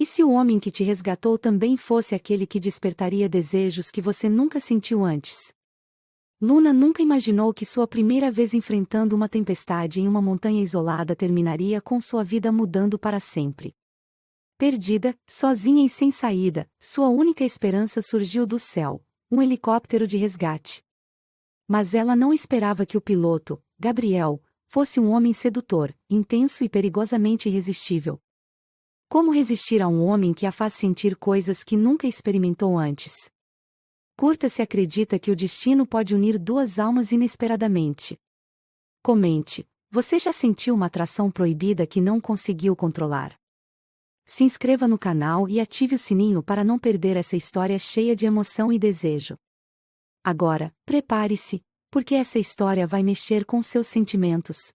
E se o homem que te resgatou também fosse aquele que despertaria desejos que você nunca sentiu antes? Luna nunca imaginou que sua primeira vez enfrentando uma tempestade em uma montanha isolada terminaria com sua vida mudando para sempre. Perdida, sozinha e sem saída, sua única esperança surgiu do céu, um helicóptero de resgate. Mas ela não esperava que o piloto, Gabriel, fosse um homem sedutor, intenso e perigosamente irresistível. Como resistir a um homem que a faz sentir coisas que nunca experimentou antes? Curta se acredita que o destino pode unir duas almas inesperadamente. Comente, você já sentiu uma atração proibida que não conseguiu controlar? Se inscreva no canal e ative o sininho para não perder essa história cheia de emoção e desejo. Agora, prepare-se, porque essa história vai mexer com seus sentimentos.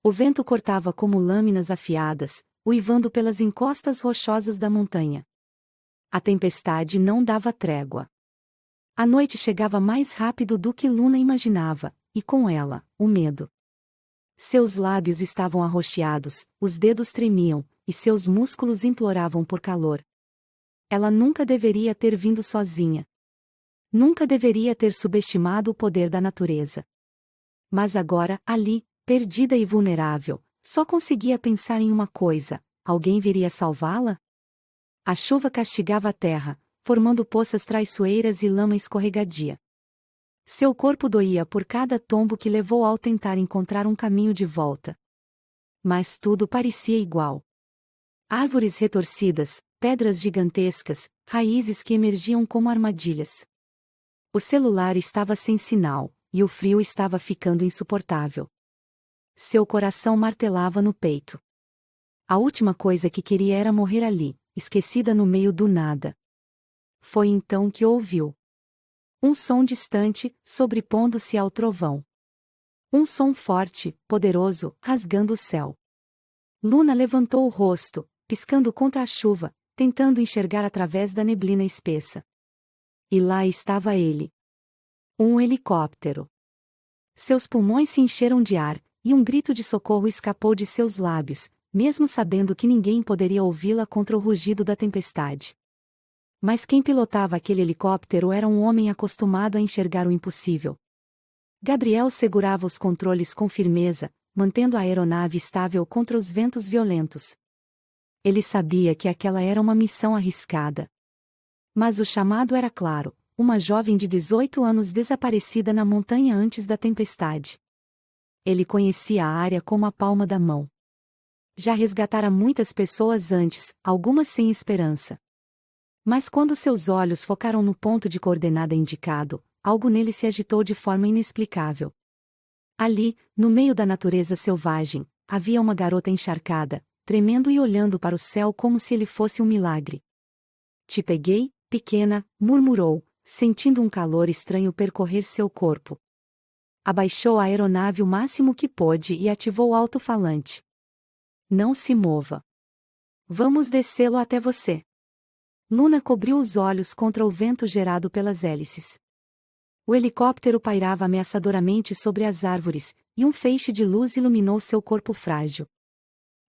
O vento cortava como lâminas afiadas, uivando pelas encostas rochosas da montanha. A tempestade não dava trégua. A noite chegava mais rápido do que Luna imaginava, e com ela, o medo. Seus lábios estavam arroxeados, os dedos tremiam, e seus músculos imploravam por calor. Ela nunca deveria ter vindo sozinha. Nunca deveria ter subestimado o poder da natureza. Mas agora, ali, perdida e vulnerável, só conseguia pensar em uma coisa: alguém viria salvá-la? A chuva castigava a terra, formando poças traiçoeiras e lama escorregadia. Seu corpo doía por cada tombo que levou ao tentar encontrar um caminho de volta. Mas tudo parecia igual. Árvores retorcidas, pedras gigantescas, raízes que emergiam como armadilhas. O celular estava sem sinal, e o frio estava ficando insuportável. Seu coração martelava no peito. A última coisa que queria era morrer ali, esquecida no meio do nada. Foi então que ouviu um som distante, sobrepondo-se ao trovão. Um som forte, poderoso, rasgando o céu. Luna levantou o rosto, piscando contra a chuva, tentando enxergar através da neblina espessa. E lá estava ele. Um helicóptero. Seus pulmões se encheram de ar, e um grito de socorro escapou de seus lábios, mesmo sabendo que ninguém poderia ouvi-la contra o rugido da tempestade. Mas quem pilotava aquele helicóptero era um homem acostumado a enxergar o impossível. Gabriel segurava os controles com firmeza, mantendo a aeronave estável contra os ventos violentos. Ele sabia que aquela era uma missão arriscada. Mas o chamado era claro: uma jovem de 18 anos desaparecida na montanha antes da tempestade. Ele conhecia a área como a palma da mão. Já resgatara muitas pessoas antes, algumas sem esperança. Mas quando seus olhos focaram no ponto de coordenada indicado, algo nele se agitou de forma inexplicável. Ali, no meio da natureza selvagem, havia uma garota encharcada, tremendo e olhando para o céu como se ele fosse um milagre. "Te peguei, pequena", murmurou, sentindo um calor estranho percorrer seu corpo. Abaixou a aeronave o máximo que pôde e ativou o alto-falante. "Não se mova. Vamos descê-lo até você." Luna cobriu os olhos contra o vento gerado pelas hélices. O helicóptero pairava ameaçadoramente sobre as árvores, e um feixe de luz iluminou seu corpo frágil.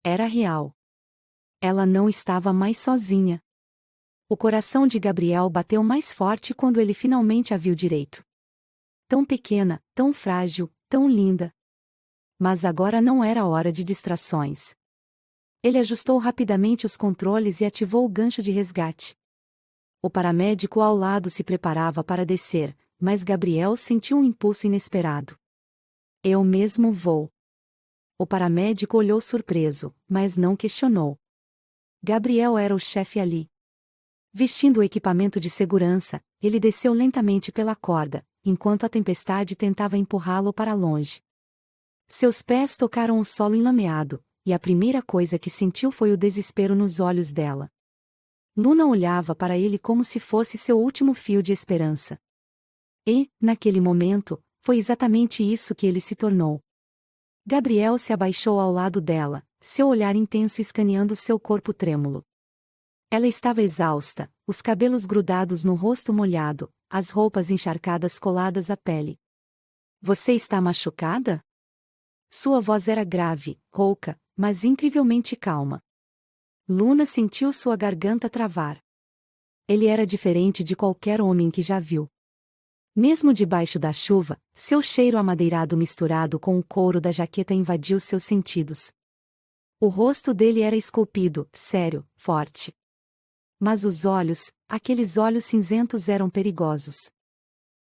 Era real. Ela não estava mais sozinha. O coração de Gabriel bateu mais forte quando ele finalmente a viu direito. Tão pequena, tão frágil, tão linda. Mas agora não era hora de distrações. Ele ajustou rapidamente os controles e ativou o gancho de resgate. O paramédico ao lado se preparava para descer, mas Gabriel sentiu um impulso inesperado. "Eu mesmo vou." O paramédico olhou surpreso, mas não questionou. Gabriel era o chefe ali. Vestindo o equipamento de segurança, ele desceu lentamente pela corda, enquanto a tempestade tentava empurrá-lo para longe. Seus pés tocaram o solo enlameado, e a primeira coisa que sentiu foi o desespero nos olhos dela. Luna olhava para ele como se fosse seu último fio de esperança. E, naquele momento, foi exatamente isso que ele se tornou. Gabriel se abaixou ao lado dela, seu olhar intenso escaneando seu corpo trêmulo. Ela estava exausta, os cabelos grudados no rosto molhado, as roupas encharcadas coladas à pele. "Você está machucada?" Sua voz era grave, rouca, mas incrivelmente calma. Luna sentiu sua garganta travar. Ele era diferente de qualquer homem que já viu. Mesmo debaixo da chuva, seu cheiro amadeirado misturado com o couro da jaqueta invadiu seus sentidos. O rosto dele era esculpido, sério, forte. Mas os olhos, aqueles olhos cinzentos eram perigosos.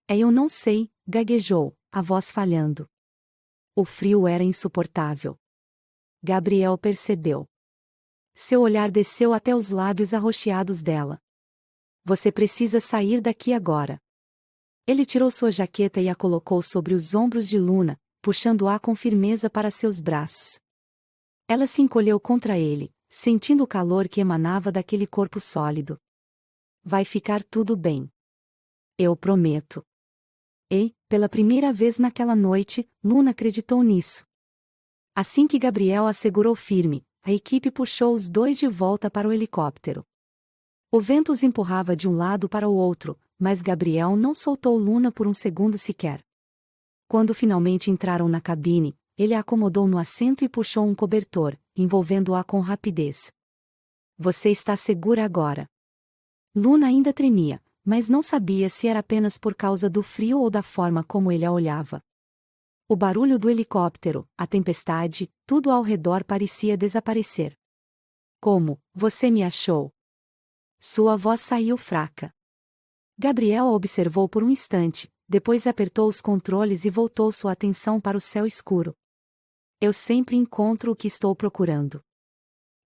Eu não sei, gaguejou, a voz falhando. O frio era insuportável. Gabriel percebeu. Seu olhar desceu até os lábios arroxeados dela. Você precisa sair daqui agora. Ele tirou sua jaqueta e a colocou sobre os ombros de Luna, puxando-a com firmeza para seus braços. Ela se encolheu contra ele, sentindo o calor que emanava daquele corpo sólido. Vai ficar tudo bem. Eu prometo. E, pela primeira vez naquela noite, Luna acreditou nisso. Assim que Gabriel a segurou firme, a equipe puxou os dois de volta para o helicóptero. O vento os empurrava de um lado para o outro, mas Gabriel não soltou Luna por um segundo sequer. Quando finalmente entraram na cabine, ele a acomodou no assento e puxou um cobertor, envolvendo-a com rapidez. Você está segura agora. Luna ainda tremia, mas não sabia se era apenas por causa do frio ou da forma como ele a olhava. O barulho do helicóptero, a tempestade, tudo ao redor parecia desaparecer. Como, você me achou? Sua voz saiu fraca. Gabriel a observou por um instante, depois apertou os controles e voltou sua atenção para o céu escuro. Eu sempre encontro o que estou procurando.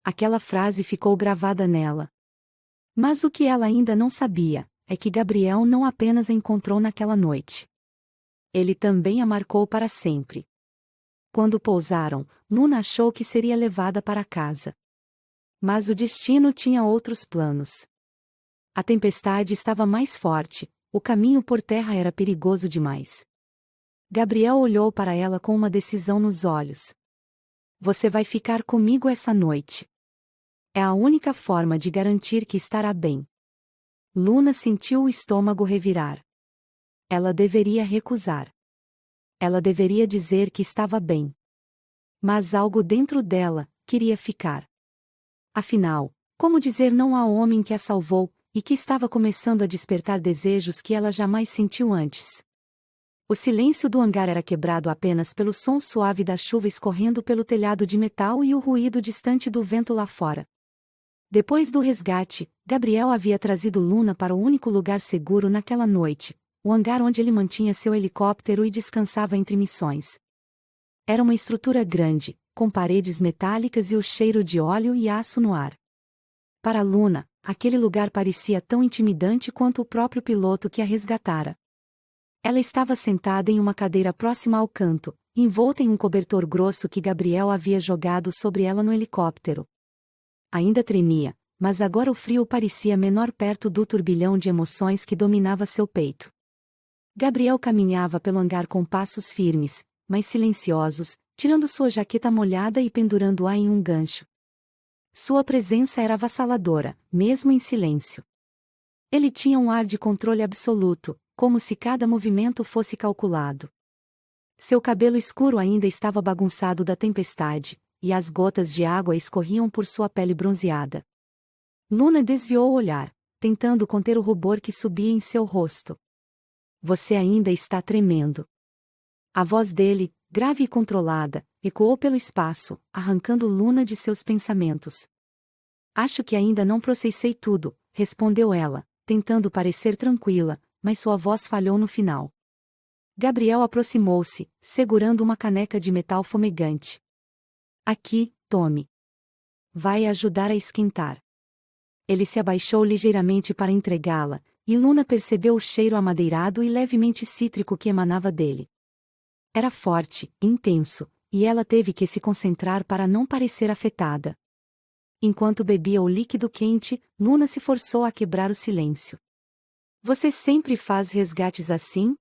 Aquela frase ficou gravada nela. Mas o que ela ainda não sabia, é que Gabriel não apenas a encontrou naquela noite. Ele também a marcou para sempre. Quando pousaram, Luna achou que seria levada para casa. Mas o destino tinha outros planos. A tempestade estava mais forte, o caminho por terra era perigoso demais. Gabriel olhou para ela com uma decisão nos olhos. Você vai ficar comigo essa noite. É a única forma de garantir que estará bem. Luna sentiu o estômago revirar. Ela deveria recusar. Ela deveria dizer que estava bem. Mas algo dentro dela queria ficar. Afinal, como dizer não ao homem que a salvou, e que estava começando a despertar desejos que ela jamais sentiu antes? O silêncio do hangar era quebrado apenas pelo som suave da chuva escorrendo pelo telhado de metal e o ruído distante do vento lá fora. Depois do resgate, Gabriel havia trazido Luna para o único lugar seguro naquela noite, o hangar onde ele mantinha seu helicóptero e descansava entre missões. Era uma estrutura grande, com paredes metálicas e o cheiro de óleo e aço no ar. Para Luna, aquele lugar parecia tão intimidante quanto o próprio piloto que a resgatara. Ela estava sentada em uma cadeira próxima ao canto, envolta em um cobertor grosso que Gabriel havia jogado sobre ela no helicóptero. Ainda tremia, mas agora o frio parecia menor perto do turbilhão de emoções que dominava seu peito. Gabriel caminhava pelo hangar com passos firmes, mas silenciosos, tirando sua jaqueta molhada e pendurando-a em um gancho. Sua presença era avassaladora, mesmo em silêncio. Ele tinha um ar de controle absoluto, como se cada movimento fosse calculado. Seu cabelo escuro ainda estava bagunçado da tempestade, e as gotas de água escorriam por sua pele bronzeada. Luna desviou o olhar, tentando conter o rubor que subia em seu rosto. Você ainda está tremendo. A voz dele, grave e controlada, ecoou pelo espaço, arrancando Luna de seus pensamentos. Acho que ainda não processei tudo, respondeu ela, tentando parecer tranquila, mas sua voz falhou no final. Gabriel aproximou-se, segurando uma caneca de metal fumegante. Aqui, tome. Vai ajudar a esquentar. Ele se abaixou ligeiramente para entregá-la, e Luna percebeu o cheiro amadeirado e levemente cítrico que emanava dele. Era forte, intenso, e ela teve que se concentrar para não parecer afetada. Enquanto bebia o líquido quente, Luna se forçou a quebrar o silêncio. Você sempre faz resgates assim?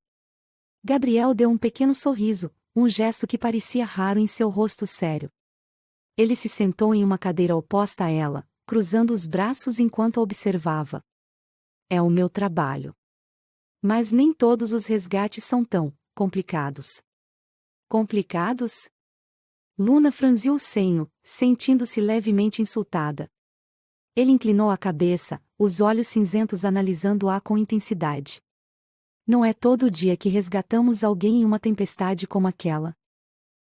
Gabriel deu um pequeno sorriso, um gesto que parecia raro em seu rosto sério. Ele se sentou em uma cadeira oposta a ela, cruzando os braços enquanto a observava. É o meu trabalho. Mas nem todos os resgates são tão complicados. Complicados? Luna franziu o senho, sentindo-se levemente insultada. Ele inclinou a cabeça, os olhos cinzentos analisando-a com intensidade. Não é todo dia que resgatamos alguém em uma tempestade como aquela.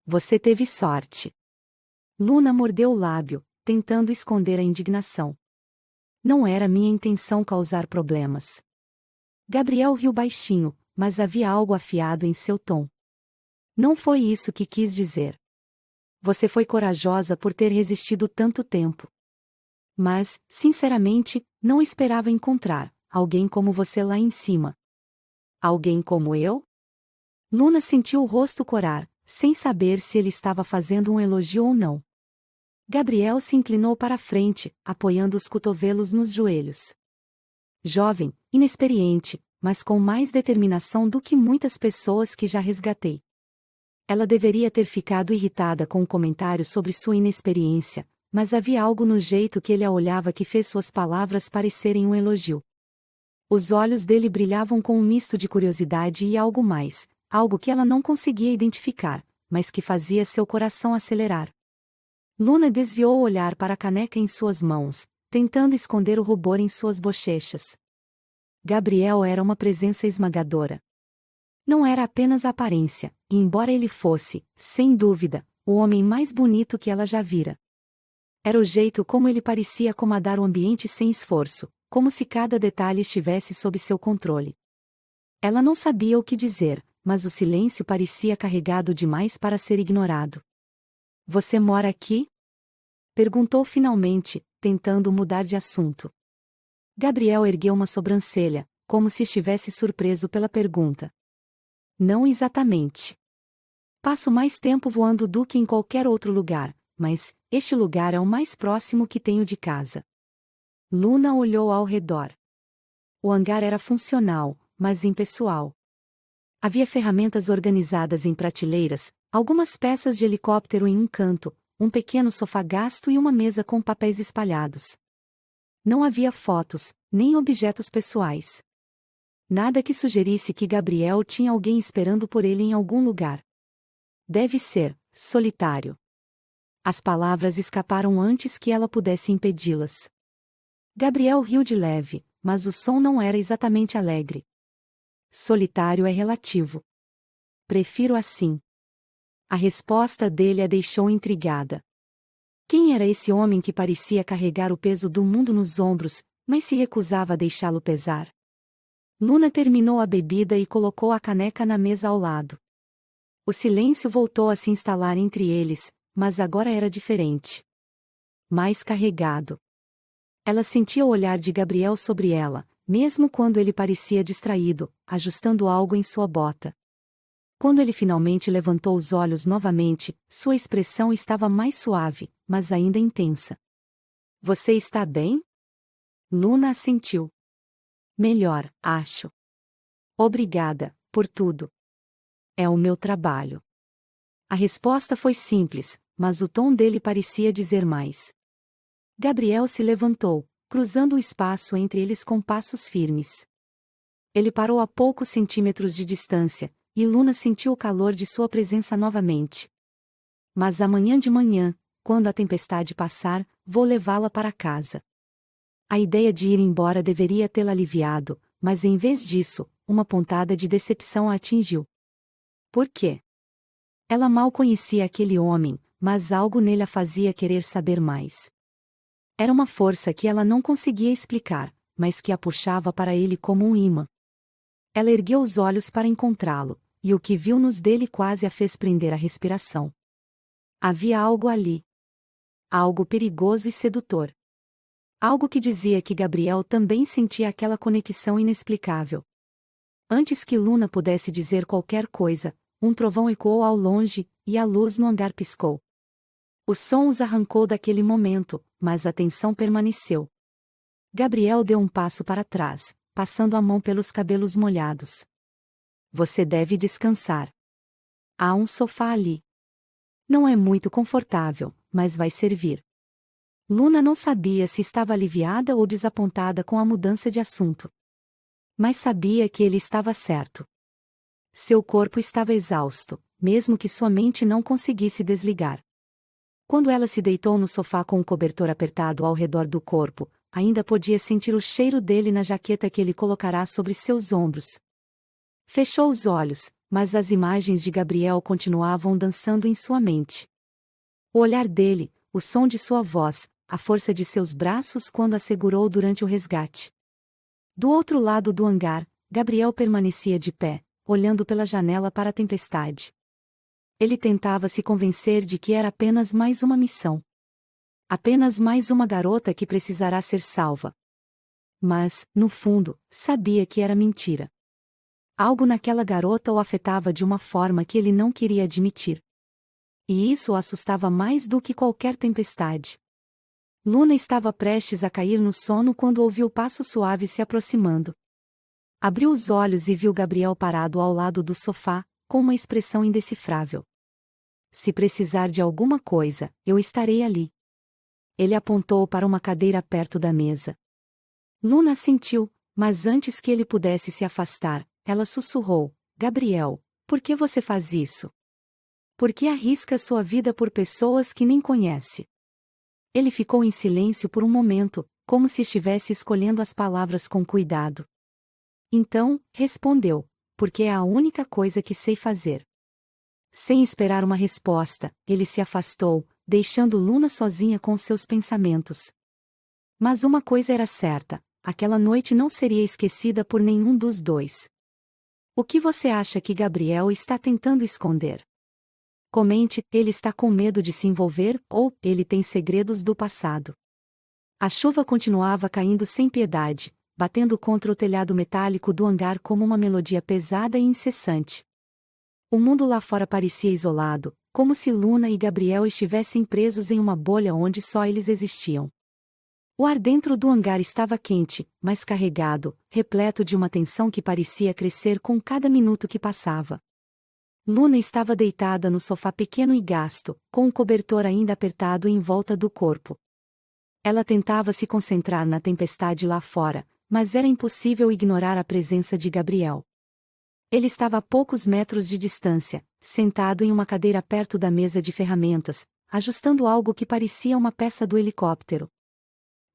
Você teve sorte. Luna mordeu o lábio, tentando esconder a indignação. Não era minha intenção causar problemas. Gabriel riu baixinho, mas havia algo afiado em seu tom. Não foi isso que quis dizer. Você foi corajosa por ter resistido tanto tempo. Mas, sinceramente, não esperava encontrar alguém como você lá em cima. Alguém como eu? Luna sentiu o rosto corar, sem saber se ele estava fazendo um elogio ou não. Gabriel se inclinou para a frente, apoiando os cotovelos nos joelhos. Jovem, inexperiente, mas com mais determinação do que muitas pessoas que já resgatei. Ela deveria ter ficado irritada com o comentário sobre sua inexperiência, mas havia algo no jeito que ele a olhava que fez suas palavras parecerem um elogio. Os olhos dele brilhavam com um misto de curiosidade e algo mais, algo que ela não conseguia identificar, mas que fazia seu coração acelerar. Luna desviou o olhar para a caneca em suas mãos, tentando esconder o rubor em suas bochechas. Gabriel era uma presença esmagadora. Não era apenas a aparência, e embora ele fosse, sem dúvida, o homem mais bonito que ela já vira. Era o jeito como ele parecia comandar o ambiente sem esforço, como se cada detalhe estivesse sob seu controle. Ela não sabia o que dizer, mas o silêncio parecia carregado demais para ser ignorado. Você mora aqui? Perguntou finalmente, tentando mudar de assunto. Gabriel ergueu uma sobrancelha, como se estivesse surpreso pela pergunta. Não exatamente. Passo mais tempo voando do que em qualquer outro lugar, mas este lugar é o mais próximo que tenho de casa. Luna olhou ao redor. O hangar era funcional, mas impessoal. Havia ferramentas organizadas em prateleiras, algumas peças de helicóptero em um canto, um pequeno sofá gasto e uma mesa com papéis espalhados. Não havia fotos, nem objetos pessoais. Nada que sugerisse que Gabriel tinha alguém esperando por ele em algum lugar. Deve ser solitário. As palavras escaparam antes que ela pudesse impedi-las. Gabriel riu de leve, mas o som não era exatamente alegre. Solitário é relativo. Prefiro assim. A resposta dele a deixou intrigada. Quem era esse homem que parecia carregar o peso do mundo nos ombros, mas se recusava a deixá-lo pesar? Luna terminou a bebida e colocou a caneca na mesa ao lado. O silêncio voltou a se instalar entre eles, mas agora era diferente. Mais carregado. Ela sentia o olhar de Gabriel sobre ela, mesmo quando ele parecia distraído, ajustando algo em sua bota. Quando ele finalmente levantou os olhos novamente, sua expressão estava mais suave, mas ainda intensa. Você está bem? Luna assentiu. Melhor, acho. Obrigada, por tudo. É o meu trabalho. A resposta foi simples, mas o tom dele parecia dizer mais. Gabriel se levantou, cruzando o espaço entre eles com passos firmes. Ele parou a poucos centímetros de distância, e Luna sentiu o calor de sua presença novamente. Mas amanhã de manhã, quando a tempestade passar, vou levá-la para casa. A ideia de ir embora deveria tê-la aliviado, mas em vez disso, uma pontada de decepção a atingiu. Por quê? Ela mal conhecia aquele homem, mas algo nele a fazia querer saber mais. Era uma força que ela não conseguia explicar, mas que a puxava para ele como um imã. Ela ergueu os olhos para encontrá-lo, e o que viu nos dele quase a fez prender a respiração. Havia algo ali. Algo perigoso e sedutor. Algo que dizia que Gabriel também sentia aquela conexão inexplicável. Antes que Luna pudesse dizer qualquer coisa, um trovão ecoou ao longe, e a luz no hangar piscou. O som os arrancou daquele momento, mas a tensão permaneceu. Gabriel deu um passo para trás, passando a mão pelos cabelos molhados. Você deve descansar. Há um sofá ali. Não é muito confortável, mas vai servir. Luna não sabia se estava aliviada ou desapontada com a mudança de assunto. Mas sabia que ele estava certo. Seu corpo estava exausto, mesmo que sua mente não conseguisse desligar. Quando ela se deitou no sofá com o cobertor apertado ao redor do corpo, ainda podia sentir o cheiro dele na jaqueta que ele colocará sobre seus ombros. Fechou os olhos, mas as imagens de Gabriel continuavam dançando em sua mente. O olhar dele, o som de sua voz, a força de seus braços quando a segurou durante o resgate. Do outro lado do hangar, Gabriel permanecia de pé, olhando pela janela para a tempestade. Ele tentava se convencer de que era apenas mais uma missão. Apenas mais uma garota que precisará ser salva. Mas, no fundo, sabia que era mentira. Algo naquela garota o afetava de uma forma que ele não queria admitir. E isso o assustava mais do que qualquer tempestade. Luna estava prestes a cair no sono quando ouviu passos suaves se aproximando. Abriu os olhos e viu Gabriel parado ao lado do sofá, com uma expressão indecifrável. Se precisar de alguma coisa, eu estarei ali. Ele apontou para uma cadeira perto da mesa. Luna assentiu, mas antes que ele pudesse se afastar, ela sussurrou: Gabriel, por que você faz isso? Por que arrisca sua vida por pessoas que nem conhece? Ele ficou em silêncio por um momento, como se estivesse escolhendo as palavras com cuidado. Então, respondeu: porque é a única coisa que sei fazer. Sem esperar uma resposta, ele se afastou, deixando Luna sozinha com seus pensamentos. Mas uma coisa era certa: aquela noite não seria esquecida por nenhum dos dois. O que você acha que Gabriel está tentando esconder? Comente: ele está com medo de se envolver ou ele tem segredos do passado. A chuva continuava caindo sem piedade, batendo contra o telhado metálico do hangar como uma melodia pesada e incessante. O mundo lá fora parecia isolado, como se Luna e Gabriel estivessem presos em uma bolha onde só eles existiam. O ar dentro do hangar estava quente, mas carregado, repleto de uma tensão que parecia crescer com cada minuto que passava. Luna estava deitada no sofá pequeno e gasto, com o cobertor ainda apertado em volta do corpo. Ela tentava se concentrar na tempestade lá fora, mas era impossível ignorar a presença de Gabriel. Ele estava a poucos metros de distância, sentado em uma cadeira perto da mesa de ferramentas, ajustando algo que parecia uma peça do helicóptero.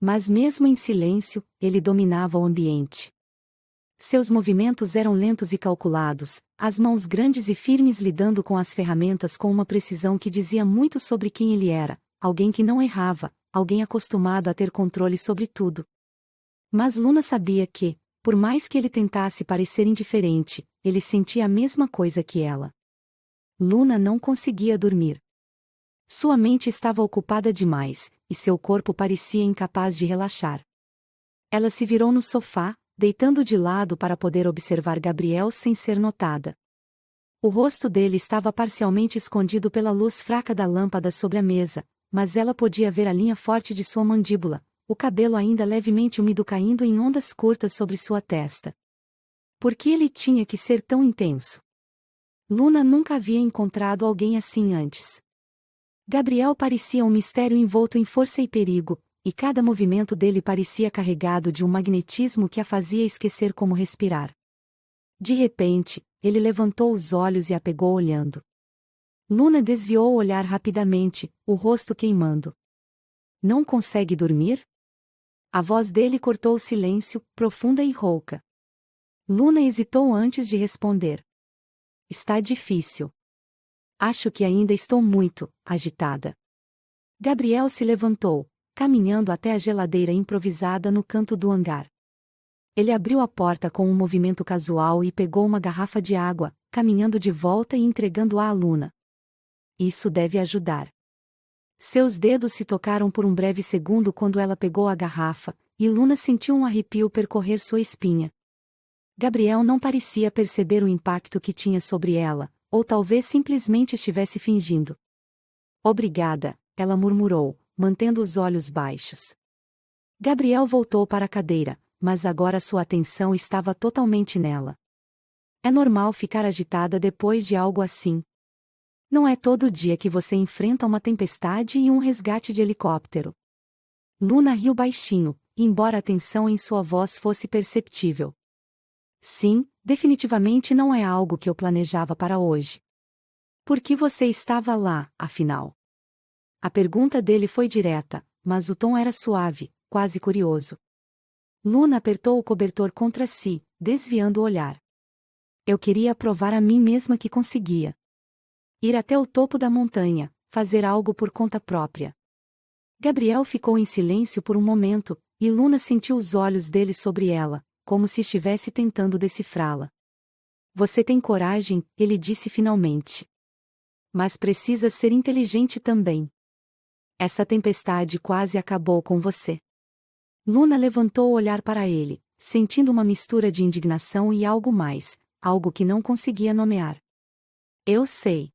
Mas mesmo em silêncio, ele dominava o ambiente. Seus movimentos eram lentos e calculados, as mãos grandes e firmes lidando com as ferramentas com uma precisão que dizia muito sobre quem ele era, alguém que não errava, alguém acostumado a ter controle sobre tudo. Mas Luna sabia que, por mais que ele tentasse parecer indiferente, ele sentia a mesma coisa que ela. Luna não conseguia dormir. Sua mente estava ocupada demais, e seu corpo parecia incapaz de relaxar. Ela se virou no sofá, deitando de lado para poder observar Gabriel sem ser notada. O rosto dele estava parcialmente escondido pela luz fraca da lâmpada sobre a mesa, mas ela podia ver a linha forte de sua mandíbula, o cabelo ainda levemente úmido caindo em ondas curtas sobre sua testa. Por que ele tinha que ser tão intenso? Luna nunca havia encontrado alguém assim antes. Gabriel parecia um mistério envolto em força e perigo, e cada movimento dele parecia carregado de um magnetismo que a fazia esquecer como respirar. De repente, ele levantou os olhos e a pegou olhando. Luna desviou o olhar rapidamente, o rosto queimando. Não consegue dormir? A voz dele cortou o silêncio, profunda e rouca. Luna hesitou antes de responder. Está difícil. Acho que ainda estou muito agitada. Gabriel se levantou, caminhando até a geladeira improvisada no canto do hangar. Ele abriu a porta com um movimento casual e pegou uma garrafa de água, caminhando de volta e entregando-a à Luna. Isso deve ajudar. Seus dedos se tocaram por um breve segundo quando ela pegou a garrafa, e Luna sentiu um arrepio percorrer sua espinha. Gabriel não parecia perceber o impacto que tinha sobre ela, ou talvez simplesmente estivesse fingindo. Obrigada, ela murmurou, mantendo os olhos baixos. Gabriel voltou para a cadeira, mas agora sua atenção estava totalmente nela. É normal ficar agitada depois de algo assim. Não é todo dia que você enfrenta uma tempestade e um resgate de helicóptero. Luna riu baixinho, embora a tensão em sua voz fosse perceptível. Sim, definitivamente não é algo que eu planejava para hoje. Por que você estava lá, afinal? A pergunta dele foi direta, mas o tom era suave, quase curioso. Luna apertou o cobertor contra si, desviando o olhar. Eu queria provar a mim mesma que conseguia. Ir até o topo da montanha, fazer algo por conta própria. Gabriel ficou em silêncio por um momento, e Luna sentiu os olhos dele sobre ela, como se estivesse tentando decifrá-la. Você tem coragem, ele disse finalmente. Mas precisa ser inteligente também. Essa tempestade quase acabou com você. Luna levantou o olhar para ele, sentindo uma mistura de indignação e algo mais, algo que não conseguia nomear. Eu sei.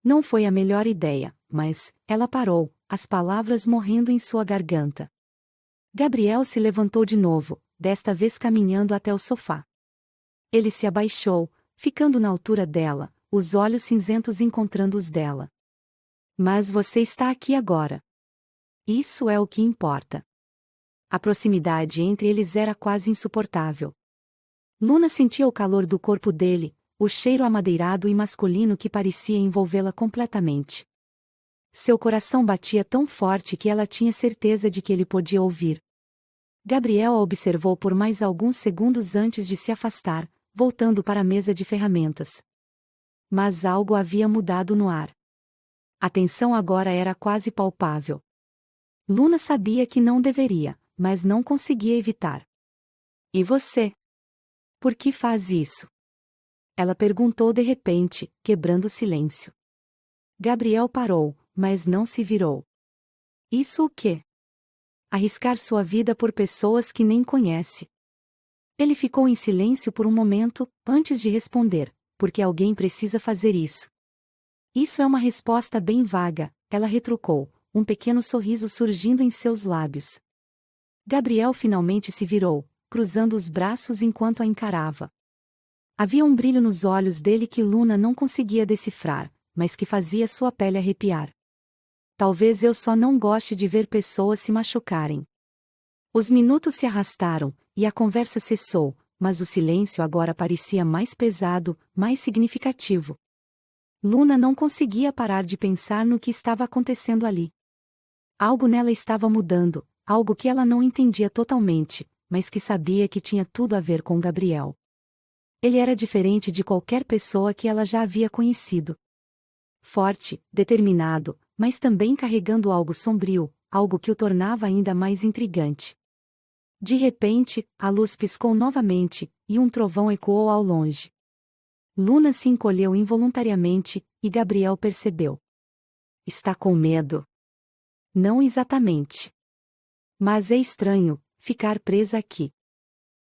Não foi a melhor ideia, mas, ela parou, as palavras morrendo em sua garganta. Gabriel se levantou de novo, desta vez caminhando até o sofá. Ele se abaixou, ficando na altura dela, os olhos cinzentos encontrando os dela. Mas você está aqui agora. Isso é o que importa. A proximidade entre eles era quase insuportável. Luna sentia o calor do corpo dele, o cheiro amadeirado e masculino que parecia envolvê-la completamente. Seu coração batia tão forte que ela tinha certeza de que ele podia ouvir. Gabriel a observou por mais alguns segundos antes de se afastar, voltando para a mesa de ferramentas. Mas algo havia mudado no ar. A tensão agora era quase palpável. Luna sabia que não deveria, mas não conseguia evitar. E você? Por que faz isso? Ela perguntou de repente, quebrando o silêncio. Gabriel parou, mas não se virou. Isso o quê? Arriscar sua vida por pessoas que nem conhece. Ele ficou em silêncio por um momento, antes de responder, porque alguém precisa fazer isso. Isso é uma resposta bem vaga, ela retrucou, um pequeno sorriso surgindo em seus lábios. Gabriel finalmente se virou, cruzando os braços enquanto a encarava. Havia um brilho nos olhos dele que Luna não conseguia decifrar, mas que fazia sua pele arrepiar. Talvez eu só não goste de ver pessoas se machucarem. Os minutos se arrastaram, e a conversa cessou, mas o silêncio agora parecia mais pesado, mais significativo. Luna não conseguia parar de pensar no que estava acontecendo ali. Algo nela estava mudando, algo que ela não entendia totalmente, mas que sabia que tinha tudo a ver com Gabriel. Ele era diferente de qualquer pessoa que ela já havia conhecido. Forte, determinado, mas também carregando algo sombrio, algo que o tornava ainda mais intrigante. De repente, a luz piscou novamente, e um trovão ecoou ao longe. Luna se encolheu involuntariamente, e Gabriel percebeu. Está com medo. Não exatamente. Mas é estranho, ficar presa aqui.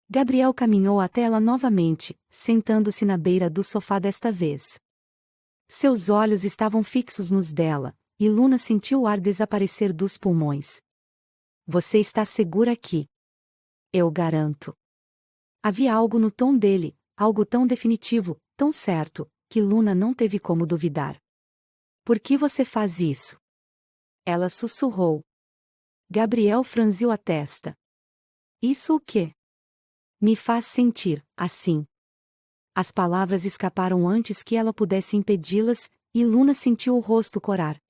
Gabriel caminhou até ela novamente, sentando-se na beira do sofá desta vez. Seus olhos estavam fixos nos dela, e Luna sentiu o ar desaparecer dos pulmões. Você está segura aqui. Eu garanto. Havia algo no tom dele, algo tão definitivo, tão certo, que Luna não teve como duvidar. Por que você faz isso? Ela sussurrou. Gabriel franziu a testa. Isso o quê? Me faz sentir, assim. As palavras escaparam antes que ela pudesse impedi-las, e Luna sentiu o rosto corar.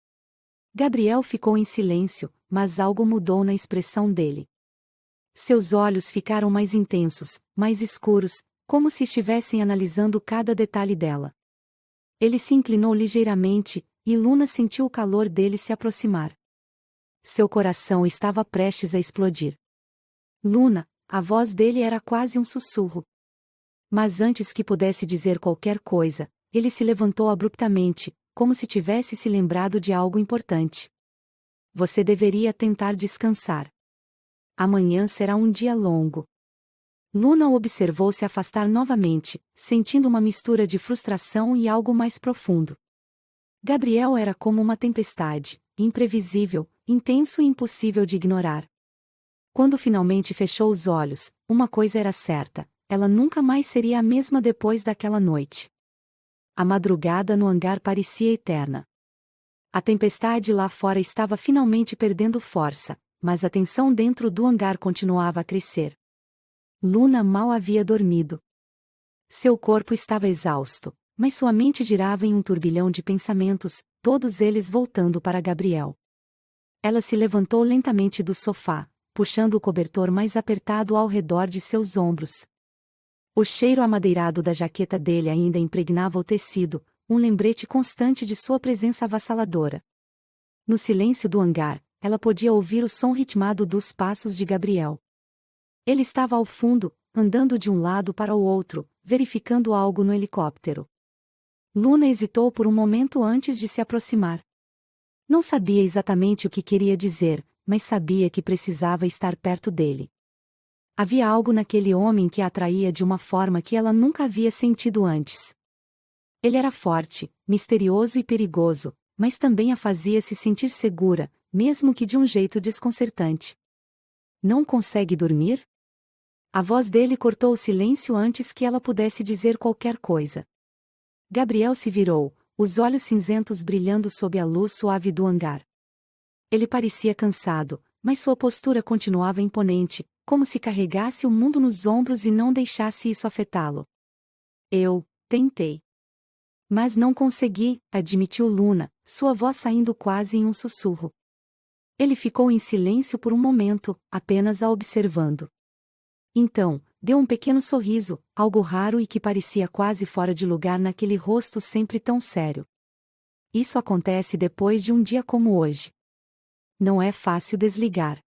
Gabriel ficou em silêncio, mas algo mudou na expressão dele. Seus olhos ficaram mais intensos, mais escuros, como se estivessem analisando cada detalhe dela. Ele se inclinou ligeiramente, e Luna sentiu o calor dele se aproximar. Seu coração estava prestes a explodir. Luna, a voz dele era quase um sussurro. Mas antes que pudesse dizer qualquer coisa, ele se levantou abruptamente, como se tivesse se lembrado de algo importante. Você deveria tentar descansar. Amanhã será um dia longo. Luna o observou se afastar novamente, sentindo uma mistura de frustração e algo mais profundo. Gabriel era como uma tempestade, imprevisível, intenso e impossível de ignorar. Quando finalmente fechou os olhos, uma coisa era certa: ela nunca mais seria a mesma depois daquela noite. A madrugada no hangar parecia eterna. A tempestade lá fora estava finalmente perdendo força, mas a tensão dentro do hangar continuava a crescer. Luna mal havia dormido. Seu corpo estava exausto, mas sua mente girava em um turbilhão de pensamentos, todos eles voltando para Gabriel. Ela se levantou lentamente do sofá, puxando o cobertor mais apertado ao redor de seus ombros. O cheiro amadeirado da jaqueta dele ainda impregnava o tecido, um lembrete constante de sua presença avassaladora. No silêncio do hangar, ela podia ouvir o som ritmado dos passos de Gabriel. Ele estava ao fundo, andando de um lado para o outro, verificando algo no helicóptero. Luna hesitou por um momento antes de se aproximar. Não sabia exatamente o que queria dizer, mas sabia que precisava estar perto dele. Havia algo naquele homem que a atraía de uma forma que ela nunca havia sentido antes. Ele era forte, misterioso e perigoso, mas também a fazia se sentir segura, mesmo que de um jeito desconcertante. Não consegue dormir? A voz dele cortou o silêncio antes que ela pudesse dizer qualquer coisa. Gabriel se virou, os olhos cinzentos brilhando sob a luz suave do hangar. Ele parecia cansado, mas sua postura continuava imponente, como se carregasse o mundo nos ombros e não deixasse isso afetá-lo. Eu tentei. Mas não consegui, admitiu Luna, sua voz saindo quase em um sussurro. Ele ficou em silêncio por um momento, apenas a observando. Então, deu um pequeno sorriso, algo raro e que parecia quase fora de lugar naquele rosto sempre tão sério. Isso acontece depois de um dia como hoje. Não é fácil desligar.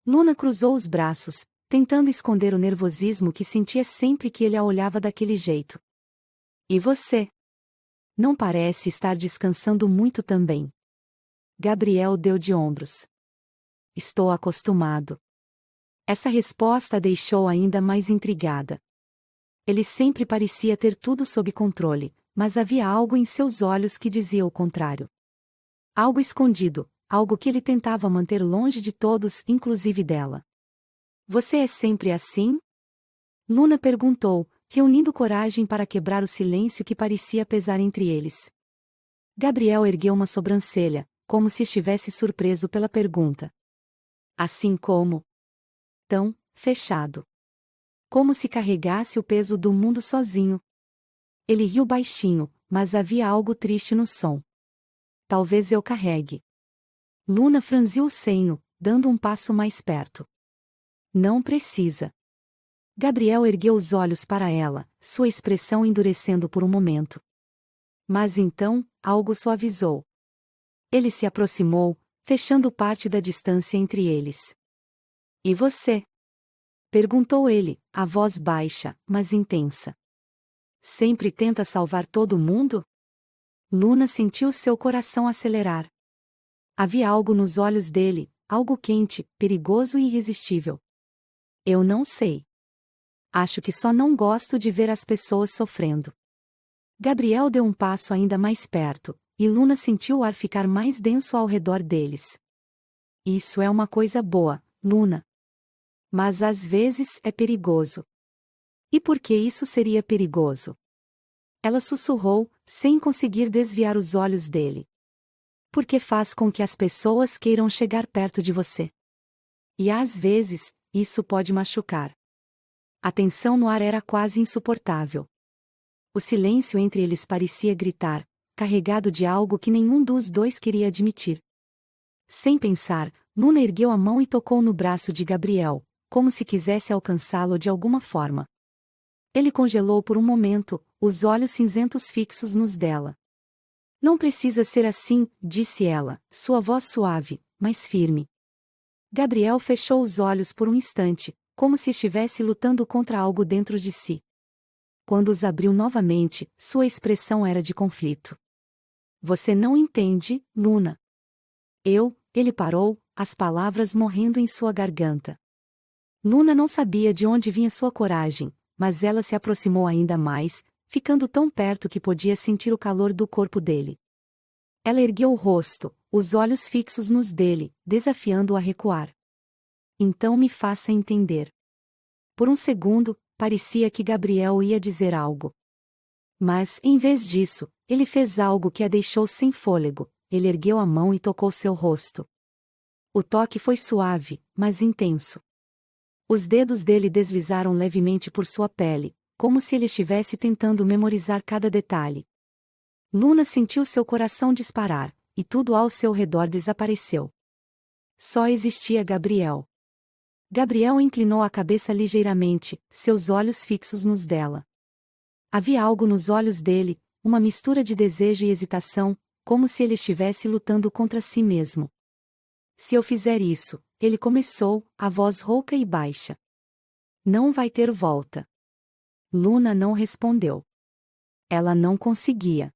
Luna cruzou os braços, tentando esconder o nervosismo que sentia sempre que ele a olhava daquele jeito. E você? Não parece estar descansando muito também. Gabriel deu de ombros. Estou acostumado. Essa resposta a deixou ainda mais intrigada. Ele sempre parecia ter tudo sob controle, mas havia algo em seus olhos que dizia o contrário. Algo escondido, algo que ele tentava manter longe de todos, inclusive dela. Você é sempre assim? Luna perguntou, reunindo coragem para quebrar o silêncio que parecia pesar entre eles. Gabriel ergueu uma sobrancelha, como se estivesse surpreso pela pergunta. Assim como? Tão fechado. Como se carregasse o peso do mundo sozinho. Ele riu baixinho, mas havia algo triste no som. Talvez eu carregue. Luna franziu o senho, dando um passo mais perto. Não precisa. Gabriel ergueu os olhos para ela, sua expressão endurecendo por um momento. Mas então, algo suavizou. Ele se aproximou, fechando parte da distância entre eles. E você? Perguntou ele, a voz baixa, mas intensa. Sempre tenta salvar todo mundo? Luna sentiu seu coração acelerar. Havia algo nos olhos dele, algo quente, perigoso e irresistível. Eu não sei. Acho que só não gosto de ver as pessoas sofrendo. Gabriel deu um passo ainda mais perto, e Luna sentiu o ar ficar mais denso ao redor deles. Isso é uma coisa boa, Luna. Mas às vezes é perigoso. E por que isso seria perigoso? Ela sussurrou, sem conseguir desviar os olhos dele. Porque faz com que as pessoas queiram chegar perto de você. E às vezes, isso pode machucar. A tensão no ar era quase insuportável. O silêncio entre eles parecia gritar, carregado de algo que nenhum dos dois queria admitir. Sem pensar, Luna ergueu a mão e tocou no braço de Gabriel, como se quisesse alcançá-lo de alguma forma. Ele congelou por um momento, os olhos cinzentos fixos nos dela. Não precisa ser assim, disse ela, sua voz suave, mas firme. Gabriel fechou os olhos por um instante, como se estivesse lutando contra algo dentro de si. Quando os abriu novamente, sua expressão era de conflito. Você não entende, Luna. Ele parou, as palavras morrendo em sua garganta. Luna não sabia de onde vinha sua coragem, mas ela se aproximou ainda mais, ficando tão perto que podia sentir o calor do corpo dele. Ela ergueu o rosto, os olhos fixos nos dele, desafiando-o a recuar. Então me faça entender. Por um segundo, parecia que Gabriel ia dizer algo. Mas, em vez disso, ele fez algo que a deixou sem fôlego, ele ergueu a mão e tocou seu rosto. O toque foi suave, mas intenso. Os dedos dele deslizaram levemente por sua pele, como se ele estivesse tentando memorizar cada detalhe. Luna sentiu seu coração disparar, e tudo ao seu redor desapareceu. Só existia Gabriel. Gabriel inclinou a cabeça ligeiramente, seus olhos fixos nos dela. Havia algo nos olhos dele, uma mistura de desejo e hesitação, como se ele estivesse lutando contra si mesmo. Se eu fizer isso, ele começou, a voz rouca e baixa. Não vai ter volta. Luna não respondeu. Ela não conseguia.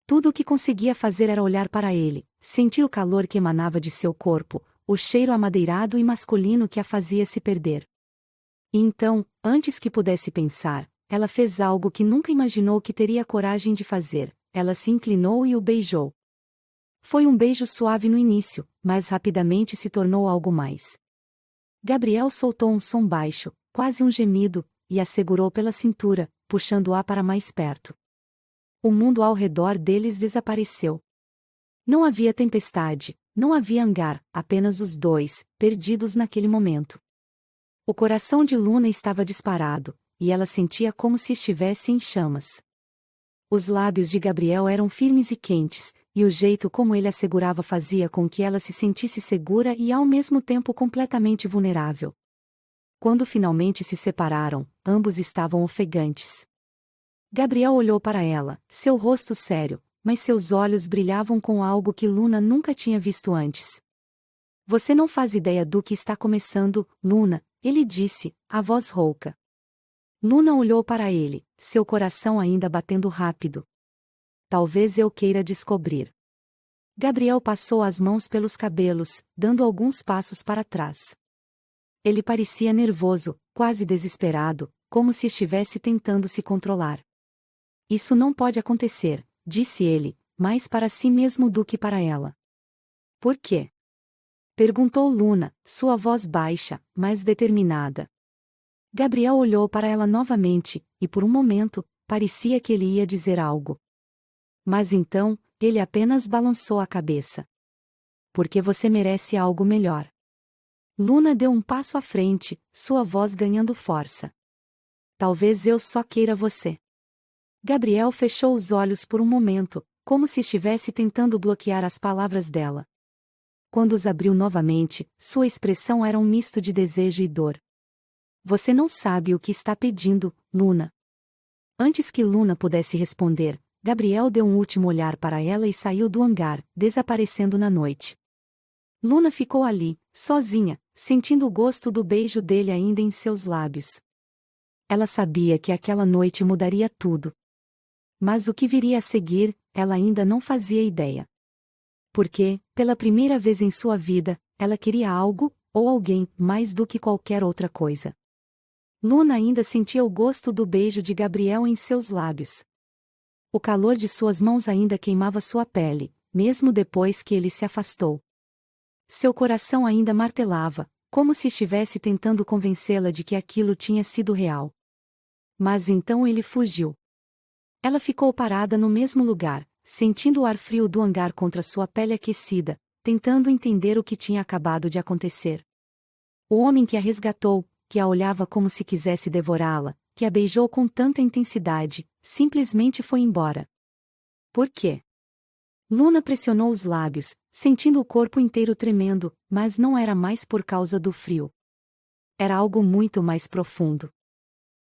Tudo o que conseguia fazer era olhar para ele, sentir o calor que emanava de seu corpo, o cheiro amadeirado e masculino que a fazia se perder. E então, antes que pudesse pensar, ela fez algo que nunca imaginou que teria coragem de fazer, ela se inclinou e o beijou. Foi um beijo suave no início, mas rapidamente se tornou algo mais. Gabriel soltou um som baixo, quase um gemido, e a segurou pela cintura, puxando-a para mais perto. O mundo ao redor deles desapareceu. Não havia tempestade, não havia hangar, apenas os dois, perdidos naquele momento. O coração de Luna estava disparado, e ela sentia como se estivesse em chamas. Os lábios de Gabriel eram firmes e quentes, e o jeito como ele a segurava fazia com que ela se sentisse segura e ao mesmo tempo completamente vulnerável. Quando finalmente se separaram, ambos estavam ofegantes. Gabriel olhou para ela, seu rosto sério, mas seus olhos brilhavam com algo que Luna nunca tinha visto antes. Você não faz ideia do que está começando, Luna, ele disse, a voz rouca. Luna olhou para ele, seu coração ainda batendo rápido. Talvez eu queira descobrir. Gabriel passou as mãos pelos cabelos, dando alguns passos para trás. Ele parecia nervoso, quase desesperado, como se estivesse tentando se controlar. Isso não pode acontecer, disse ele, mais para si mesmo do que para ela. Por quê? Perguntou Luna, sua voz baixa, mas determinada. Gabriel olhou para ela novamente, e por um momento, parecia que ele ia dizer algo. Mas então, ele apenas balançou a cabeça. Porque você merece algo melhor. Luna deu um passo à frente, sua voz ganhando força. Talvez eu só queira você. Gabriel fechou os olhos por um momento, como se estivesse tentando bloquear as palavras dela. Quando os abriu novamente, sua expressão era um misto de desejo e dor. Você não sabe o que está pedindo, Luna. Antes que Luna pudesse responder, Gabriel deu um último olhar para ela e saiu do hangar, desaparecendo na noite. Luna ficou ali, sozinha, sentindo o gosto do beijo dele ainda em seus lábios. Ela sabia que aquela noite mudaria tudo. Mas o que viria a seguir, ela ainda não fazia ideia. Porque, pela primeira vez em sua vida, ela queria algo, ou alguém, mais do que qualquer outra coisa. Luna ainda sentia o gosto do beijo de Gabriel em seus lábios. O calor de suas mãos ainda queimava sua pele, mesmo depois que ele se afastou. Seu coração ainda martelava, como se estivesse tentando convencê-la de que aquilo tinha sido real. Mas então ele fugiu. Ela ficou parada no mesmo lugar, sentindo o ar frio do hangar contra sua pele aquecida, tentando entender o que tinha acabado de acontecer. O homem que a resgatou, que a olhava como se quisesse devorá-la, que a beijou com tanta intensidade, simplesmente foi embora. Por quê? Luna pressionou os lábios, sentindo o corpo inteiro tremendo, mas não era mais por causa do frio. Era algo muito mais profundo.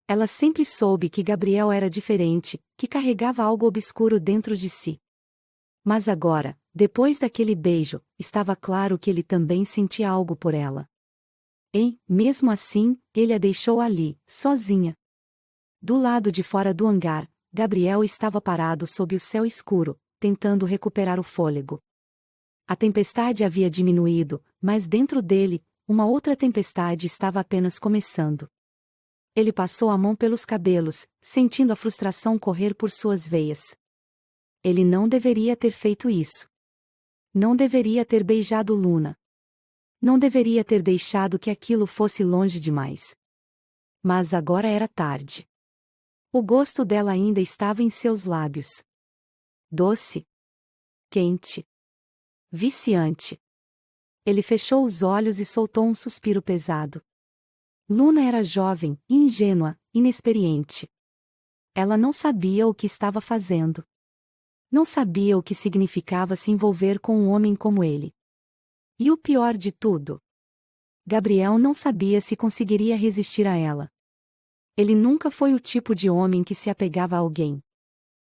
Ela sempre soube que Gabriel era diferente, que carregava algo obscuro dentro de si. Mas agora, depois daquele beijo, estava claro que ele também sentia algo por ela. E, mesmo assim, ele a deixou ali, sozinha. Do lado de fora do hangar, Gabriel estava parado sob o céu escuro, tentando recuperar o fôlego. A tempestade havia diminuído, mas dentro dele, uma outra tempestade estava apenas começando. Ele passou a mão pelos cabelos, sentindo a frustração correr por suas veias. Ele não deveria ter feito isso. Não deveria ter beijado Luna. Não deveria ter deixado que aquilo fosse longe demais. Mas agora era tarde. O gosto dela ainda estava em seus lábios. Doce. Quente. Viciante. Ele fechou os olhos e soltou um suspiro pesado. Luna era jovem, ingênua, inexperiente. Ela não sabia o que estava fazendo. Não sabia o que significava se envolver com um homem como ele. E o pior de tudo, Gabriel não sabia se conseguiria resistir a ela. Ele nunca foi o tipo de homem que se apegava a alguém.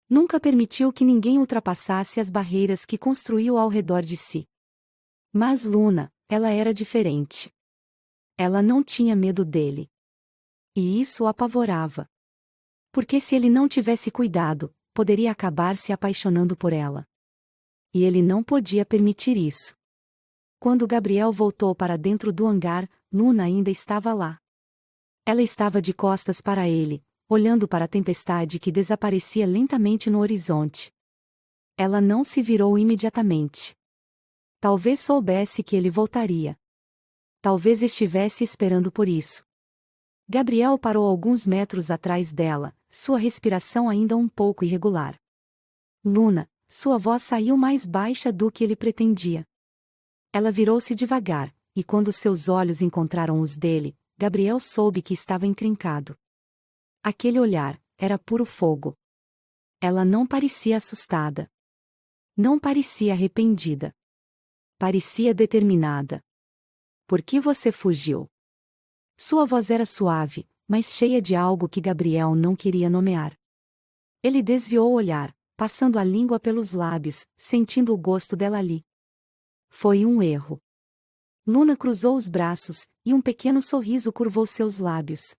Nunca permitiu que ninguém ultrapassasse as barreiras que construiu ao redor de si. Mas Luna, ela era diferente. Ela não tinha medo dele. E isso o apavorava. Porque se ele não tivesse cuidado, poderia acabar se apaixonando por ela. E ele não podia permitir isso. Quando Gabriel voltou para dentro do hangar, Luna ainda estava lá. Ela estava de costas para ele, olhando para a tempestade que desaparecia lentamente no horizonte. Ela não se virou imediatamente. Talvez soubesse que ele voltaria. Talvez estivesse esperando por isso. Gabriel parou alguns metros atrás dela, sua respiração ainda um pouco irregular. Luna, sua voz saiu mais baixa do que ele pretendia. Ela virou-se devagar, e quando seus olhos encontraram os dele, Gabriel soube que estava encrencado. Aquele olhar era puro fogo. Ela não parecia assustada. Não parecia arrependida. Parecia determinada. Por que você fugiu? Sua voz era suave, mas cheia de algo que Gabriel não queria nomear. Ele desviou o olhar, passando a língua pelos lábios, sentindo o gosto dela ali. Foi um erro. Luna cruzou os braços, e um pequeno sorriso curvou seus lábios.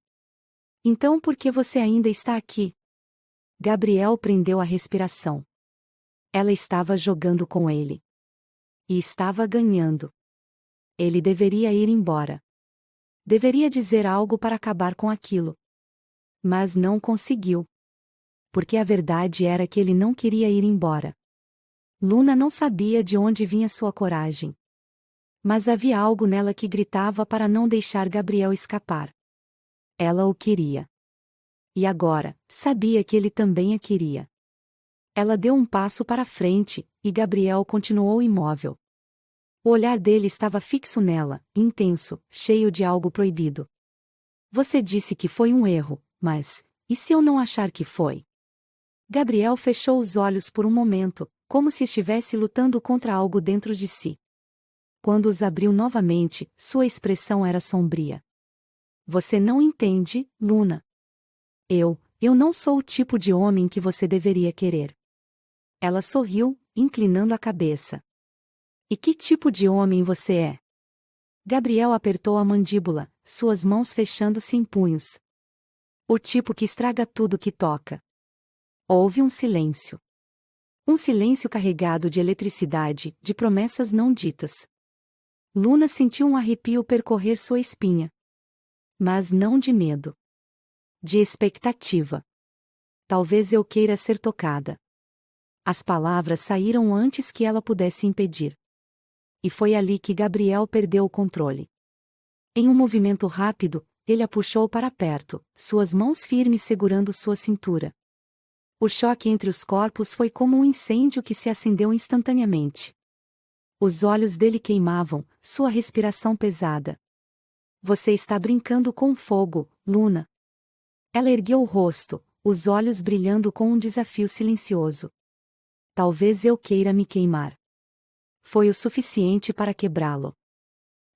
Então por que você ainda está aqui? Gabriel prendeu a respiração. Ela estava jogando com ele. E estava ganhando. Ele deveria ir embora. Deveria dizer algo para acabar com aquilo. Mas não conseguiu. Porque a verdade era que ele não queria ir embora. Luna não sabia de onde vinha sua coragem. Mas havia algo nela que gritava para não deixar Gabriel escapar. Ela o queria. E agora, sabia que ele também a queria. Ela deu um passo para frente, e Gabriel continuou imóvel. O olhar dele estava fixo nela, intenso, cheio de algo proibido. Você disse que foi um erro, mas, e se eu não achar que foi? Gabriel fechou os olhos por um momento, como se estivesse lutando contra algo dentro de si. Quando os abriu novamente, sua expressão era sombria. Você não entende, Luna. Eu não sou o tipo de homem que você deveria querer. Ela sorriu, inclinando a cabeça. E que tipo de homem você é? Gabriel apertou a mandíbula, suas mãos fechando-se em punhos. O tipo que estraga tudo que toca. Houve um silêncio. Um silêncio carregado de eletricidade, de promessas não ditas. Luna sentiu um arrepio percorrer sua espinha. Mas não de medo. De expectativa. Talvez eu queira ser tocada. As palavras saíram antes que ela pudesse impedir. E foi ali que Gabriel perdeu o controle. Em um movimento rápido, ele a puxou para perto, suas mãos firmes segurando sua cintura. O choque entre os corpos foi como um incêndio que se acendeu instantaneamente. Os olhos dele queimavam, sua respiração pesada. Você está brincando com fogo, Luna. Ela ergueu o rosto, os olhos brilhando com um desafio silencioso. Talvez eu queira me queimar. Foi o suficiente para quebrá-lo.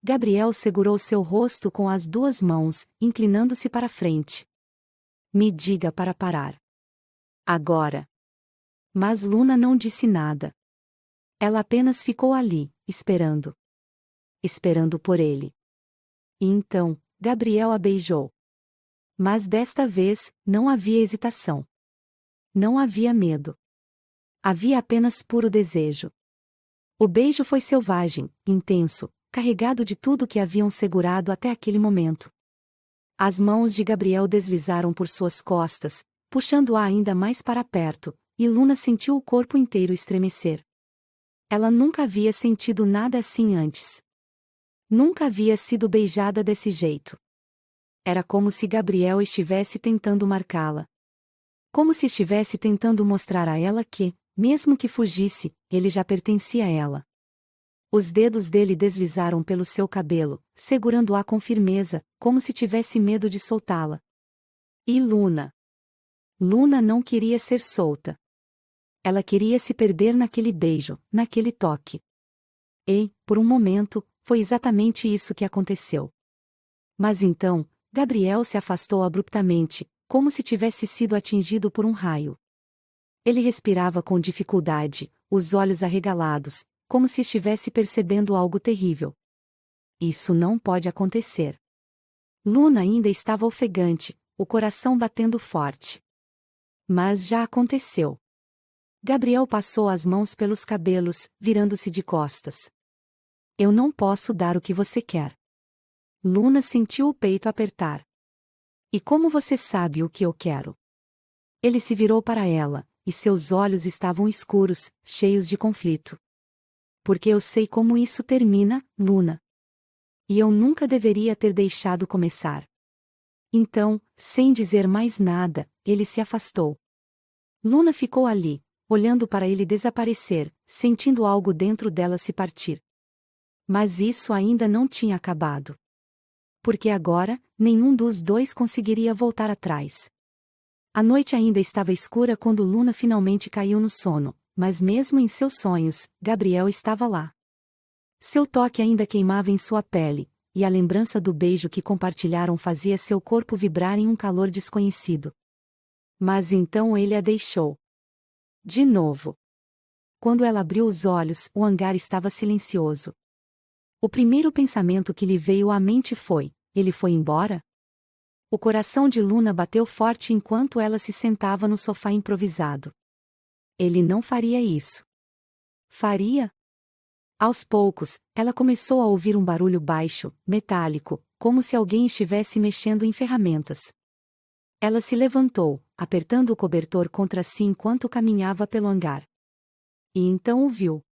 Gabriel segurou seu rosto com as duas mãos, inclinando-se para frente. Me diga para parar. Agora. Mas Luna não disse nada. Ela apenas ficou ali, esperando. Esperando por ele. E então, Gabriel a beijou. Mas desta vez, não havia hesitação. Não havia medo. Havia apenas puro desejo. O beijo foi selvagem, intenso, carregado de tudo que haviam segurado até aquele momento. As mãos de Gabriel deslizaram por suas costas, puxando-a ainda mais para perto, e Luna sentiu o corpo inteiro estremecer. Ela nunca havia sentido nada assim antes. Nunca havia sido beijada desse jeito. Era como se Gabriel estivesse tentando marcá-la. Como se estivesse tentando mostrar a ela que, mesmo que fugisse, ele já pertencia a ela. Os dedos dele deslizaram pelo seu cabelo, segurando-a com firmeza, como se tivesse medo de soltá-la. E Luna? Luna não queria ser solta. Ela queria se perder naquele beijo, naquele toque. E, por um momento, foi exatamente isso que aconteceu. Mas então, Gabriel se afastou abruptamente, como se tivesse sido atingido por um raio. Ele respirava com dificuldade, os olhos arregalados, como se estivesse percebendo algo terrível. Isso não pode acontecer. Luna ainda estava ofegante, o coração batendo forte. Mas já aconteceu. Gabriel passou as mãos pelos cabelos, virando-se de costas. Eu não posso dar o que você quer. Luna sentiu o peito apertar. E como você sabe o que eu quero? Ele se virou para ela, e seus olhos estavam escuros, cheios de conflito. Porque eu sei como isso termina, Luna. E eu nunca deveria ter deixado começar. Então, sem dizer mais nada, ele se afastou. Luna ficou ali, olhando para ele desaparecer, sentindo algo dentro dela se partir. Mas isso ainda não tinha acabado. Porque agora, nenhum dos dois conseguiria voltar atrás. A noite ainda estava escura quando Luna finalmente caiu no sono, mas mesmo em seus sonhos, Gabriel estava lá. Seu toque ainda queimava em sua pele, e a lembrança do beijo que compartilharam fazia seu corpo vibrar em um calor desconhecido. Mas então ele a deixou. De novo. Quando ela abriu os olhos, o hangar estava silencioso. O primeiro pensamento que lhe veio à mente foi: ele foi embora? O coração de Luna bateu forte enquanto ela se sentava no sofá improvisado. Ele não faria isso. Faria? Aos poucos, ela começou a ouvir um barulho baixo, metálico, como se alguém estivesse mexendo em ferramentas. Ela se levantou, apertando o cobertor contra si enquanto caminhava pelo hangar. E então o viu.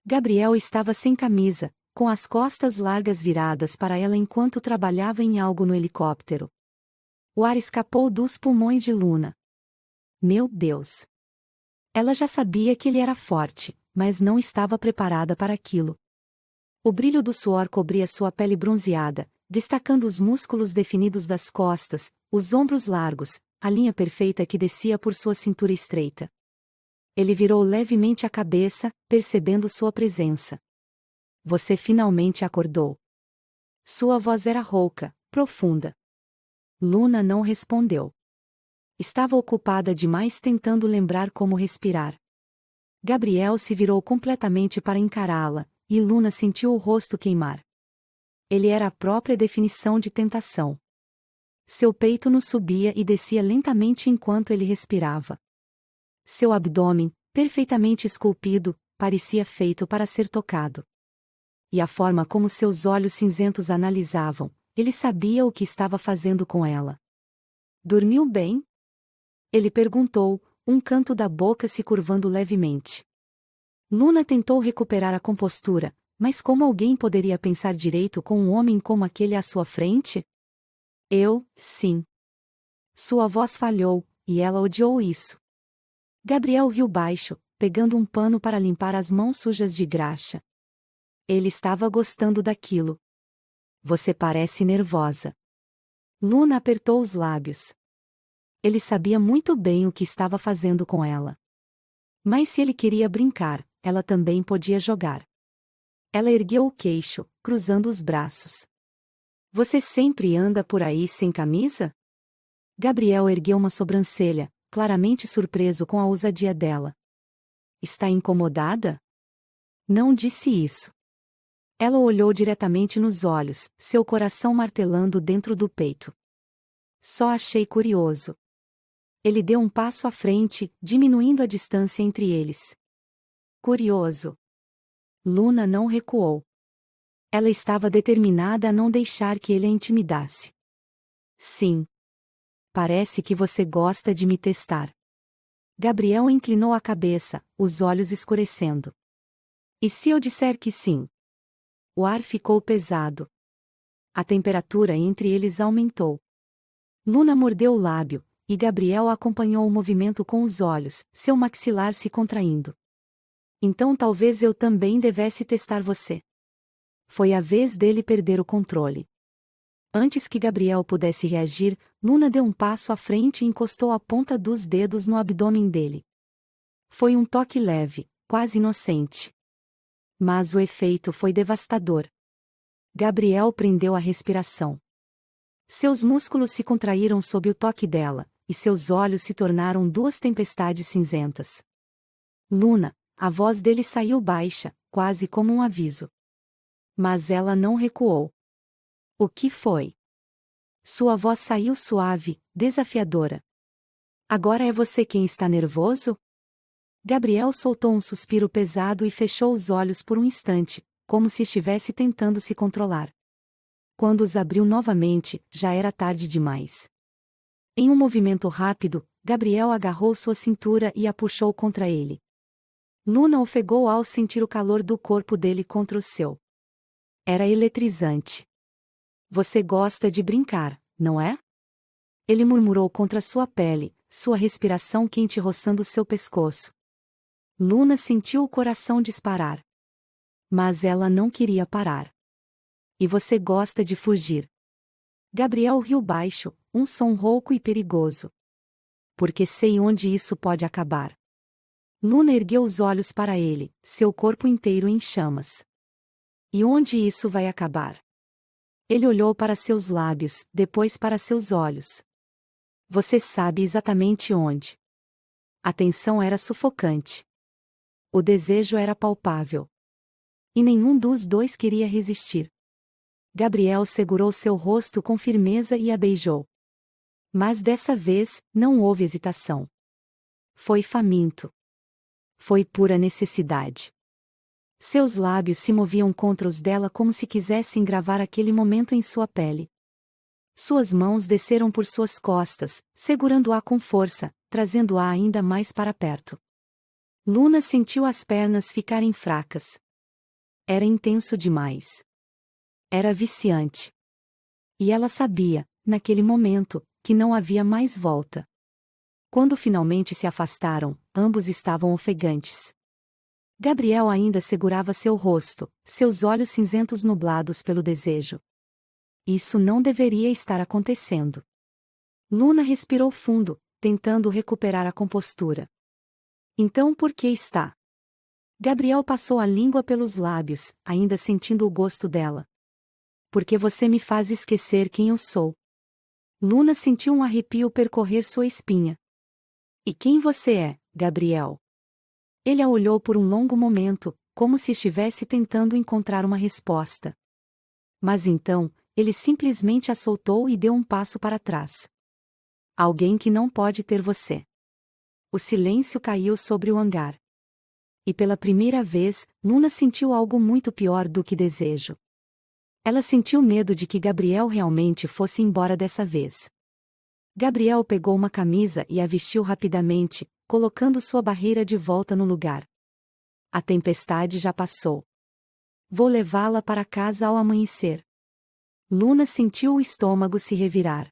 Gabriel estava sem camisa, com as costas largas viradas para ela enquanto trabalhava em algo no helicóptero. O ar escapou dos pulmões de Luna. Meu Deus! Ela já sabia que ele era forte, mas não estava preparada para aquilo. O brilho do suor cobria sua pele bronzeada, destacando os músculos definidos das costas, os ombros largos, a linha perfeita que descia por sua cintura estreita. Ele virou levemente a cabeça, percebendo sua presença. Você finalmente acordou. Sua voz era rouca, profunda. Luna não respondeu. Estava ocupada demais tentando lembrar como respirar. Gabriel se virou completamente para encará-la, e Luna sentiu o rosto queimar. Ele era a própria definição de tentação. Seu peito nos subia e descia lentamente enquanto ele respirava. Seu abdômen, perfeitamente esculpido, parecia feito para ser tocado. E a forma como seus olhos cinzentos analisavam, ele sabia o que estava fazendo com ela. Dormiu bem? Ele perguntou, um canto da boca se curvando levemente. Luna tentou recuperar a compostura, mas como alguém poderia pensar direito com um homem como aquele à sua frente? Sim. Sua voz falhou, e ela odiou isso. Gabriel riu baixo, pegando um pano para limpar as mãos sujas de graxa. Ele estava gostando daquilo. Você parece nervosa. Luna apertou os lábios. Ele sabia muito bem o que estava fazendo com ela. Mas se ele queria brincar, ela também podia jogar. Ela ergueu o queixo, cruzando os braços. Você sempre anda por aí sem camisa? Gabriel ergueu uma sobrancelha, claramente surpreso com a ousadia dela. Está incomodada? Não disse isso. Ela olhou diretamente nos olhos, seu coração martelando dentro do peito. Só achei curioso. Ele deu um passo à frente, diminuindo a distância entre eles. Curioso. Luna não recuou. Ela estava determinada a não deixar que ele a intimidasse. Sim. Parece que você gosta de me testar. Gabriel inclinou a cabeça, os olhos escurecendo. E se eu disser que sim? O ar ficou pesado. A temperatura entre eles aumentou. Luna mordeu o lábio, e Gabriel acompanhou o movimento com os olhos, seu maxilar se contraindo. Então talvez eu também devesse testar você. Foi a vez dele perder o controle. Antes que Gabriel pudesse reagir, Luna deu um passo à frente e encostou a ponta dos dedos no abdômen dele. Foi um toque leve, quase inocente. Mas o efeito foi devastador. Gabriel prendeu a respiração. Seus músculos se contraíram sob o toque dela, e seus olhos se tornaram duas tempestades cinzentas. Luna, a voz dele saiu baixa, quase como um aviso. Mas ela não recuou. O que foi? Sua voz saiu suave, desafiadora. Agora é você quem está nervoso? Gabriel soltou um suspiro pesado e fechou os olhos por um instante, como se estivesse tentando se controlar. Quando os abriu novamente, já era tarde demais. Em um movimento rápido, Gabriel agarrou sua cintura e a puxou contra ele. Luna ofegou ao sentir o calor do corpo dele contra o seu. Era eletrizante. Você gosta de brincar, não é? Ele murmurou contra sua pele, sua respiração quente roçando seu pescoço. Luna sentiu o coração disparar. Mas ela não queria parar. E você gosta de fugir? Gabriel riu baixo, um som rouco e perigoso. Porque sei onde isso pode acabar. Luna ergueu os olhos para ele, seu corpo inteiro em chamas. E onde isso vai acabar? Ele olhou para seus lábios, depois para seus olhos. Você sabe exatamente onde. A tensão era sufocante. O desejo era palpável. E nenhum dos dois queria resistir. Gabriel segurou seu rosto com firmeza e a beijou. Mas dessa vez, não houve hesitação. Foi faminto. Foi pura necessidade. Seus lábios se moviam contra os dela como se quisessem gravar aquele momento em sua pele. Suas mãos desceram por suas costas, segurando-a com força, trazendo-a ainda mais para perto. Luna sentiu as pernas ficarem fracas. Era intenso demais. Era viciante. E ela sabia, naquele momento, que não havia mais volta. Quando finalmente se afastaram, ambos estavam ofegantes. Gabriel ainda segurava seu rosto, seus olhos cinzentos nublados pelo desejo. Isso não deveria estar acontecendo. Luna respirou fundo, tentando recuperar a compostura. Então por que está? Gabriel passou a língua pelos lábios, ainda sentindo o gosto dela. Porque você me faz esquecer quem eu sou. Luna sentiu um arrepio percorrer sua espinha. E quem você é, Gabriel? Ele a olhou por um longo momento, como se estivesse tentando encontrar uma resposta. Mas então, ele simplesmente a soltou e deu um passo para trás. Alguém que não pode ter você. O silêncio caiu sobre o hangar. E pela primeira vez, Luna sentiu algo muito pior do que desejo. Ela sentiu medo de que Gabriel realmente fosse embora dessa vez. Gabriel pegou uma camisa e a vestiu rapidamente, colocando sua barreira de volta no lugar. A tempestade já passou. Vou levá-la para casa ao amanhecer. Luna sentiu o estômago se revirar.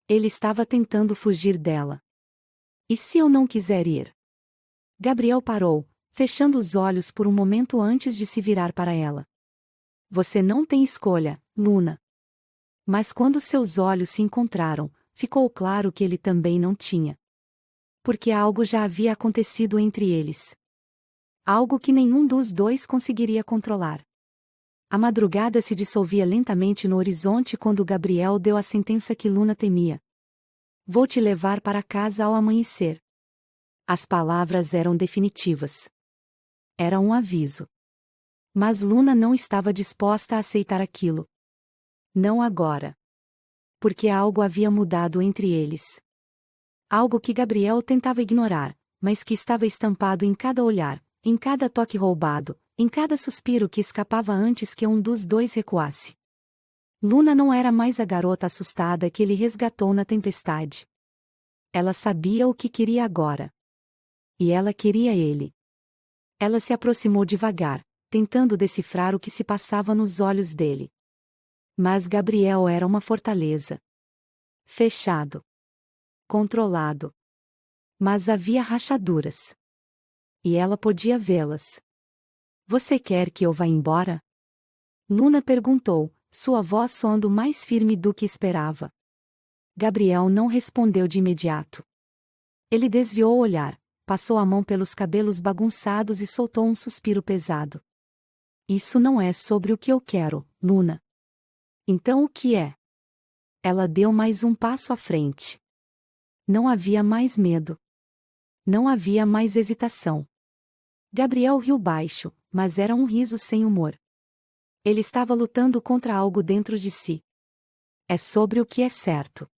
Ele estava tentando fugir dela. E se eu não quiser ir? Gabriel parou, fechando os olhos por um momento antes de se virar para ela. Você não tem escolha, Luna. Mas quando seus olhos se encontraram, ficou claro que ele também não tinha. Porque algo já havia acontecido entre eles. Algo que nenhum dos dois conseguiria controlar. A madrugada se dissolvia lentamente no horizonte quando Gabriel deu a sentença que Luna temia. Vou te levar para casa ao amanhecer. As palavras eram definitivas. Era um aviso. Mas Luna não estava disposta a aceitar aquilo. Não agora. Porque algo havia mudado entre eles. Algo que Gabriel tentava ignorar, mas que estava estampado em cada olhar, em cada toque roubado, em cada suspiro que escapava antes que um dos dois recuasse. Luna não era mais a garota assustada que ele resgatou na tempestade. Ela sabia o que queria agora. E ela queria ele. Ela se aproximou devagar, tentando decifrar o que se passava nos olhos dele. Mas Gabriel era uma fortaleza. Fechado. Controlado. Mas havia rachaduras. E ela podia vê-las. Você quer que eu vá embora? Luna perguntou, sua voz soando mais firme do que esperava. Gabriel não respondeu de imediato. Ele desviou o olhar, passou a mão pelos cabelos bagunçados e soltou um suspiro pesado. Isso não é sobre o que eu quero, Luna. Então o que é? Ela deu mais um passo à frente. Não havia mais medo. Não havia mais hesitação. Gabriel riu baixo, mas era um riso sem humor. Ele estava lutando contra algo dentro de si. É sobre o que é certo.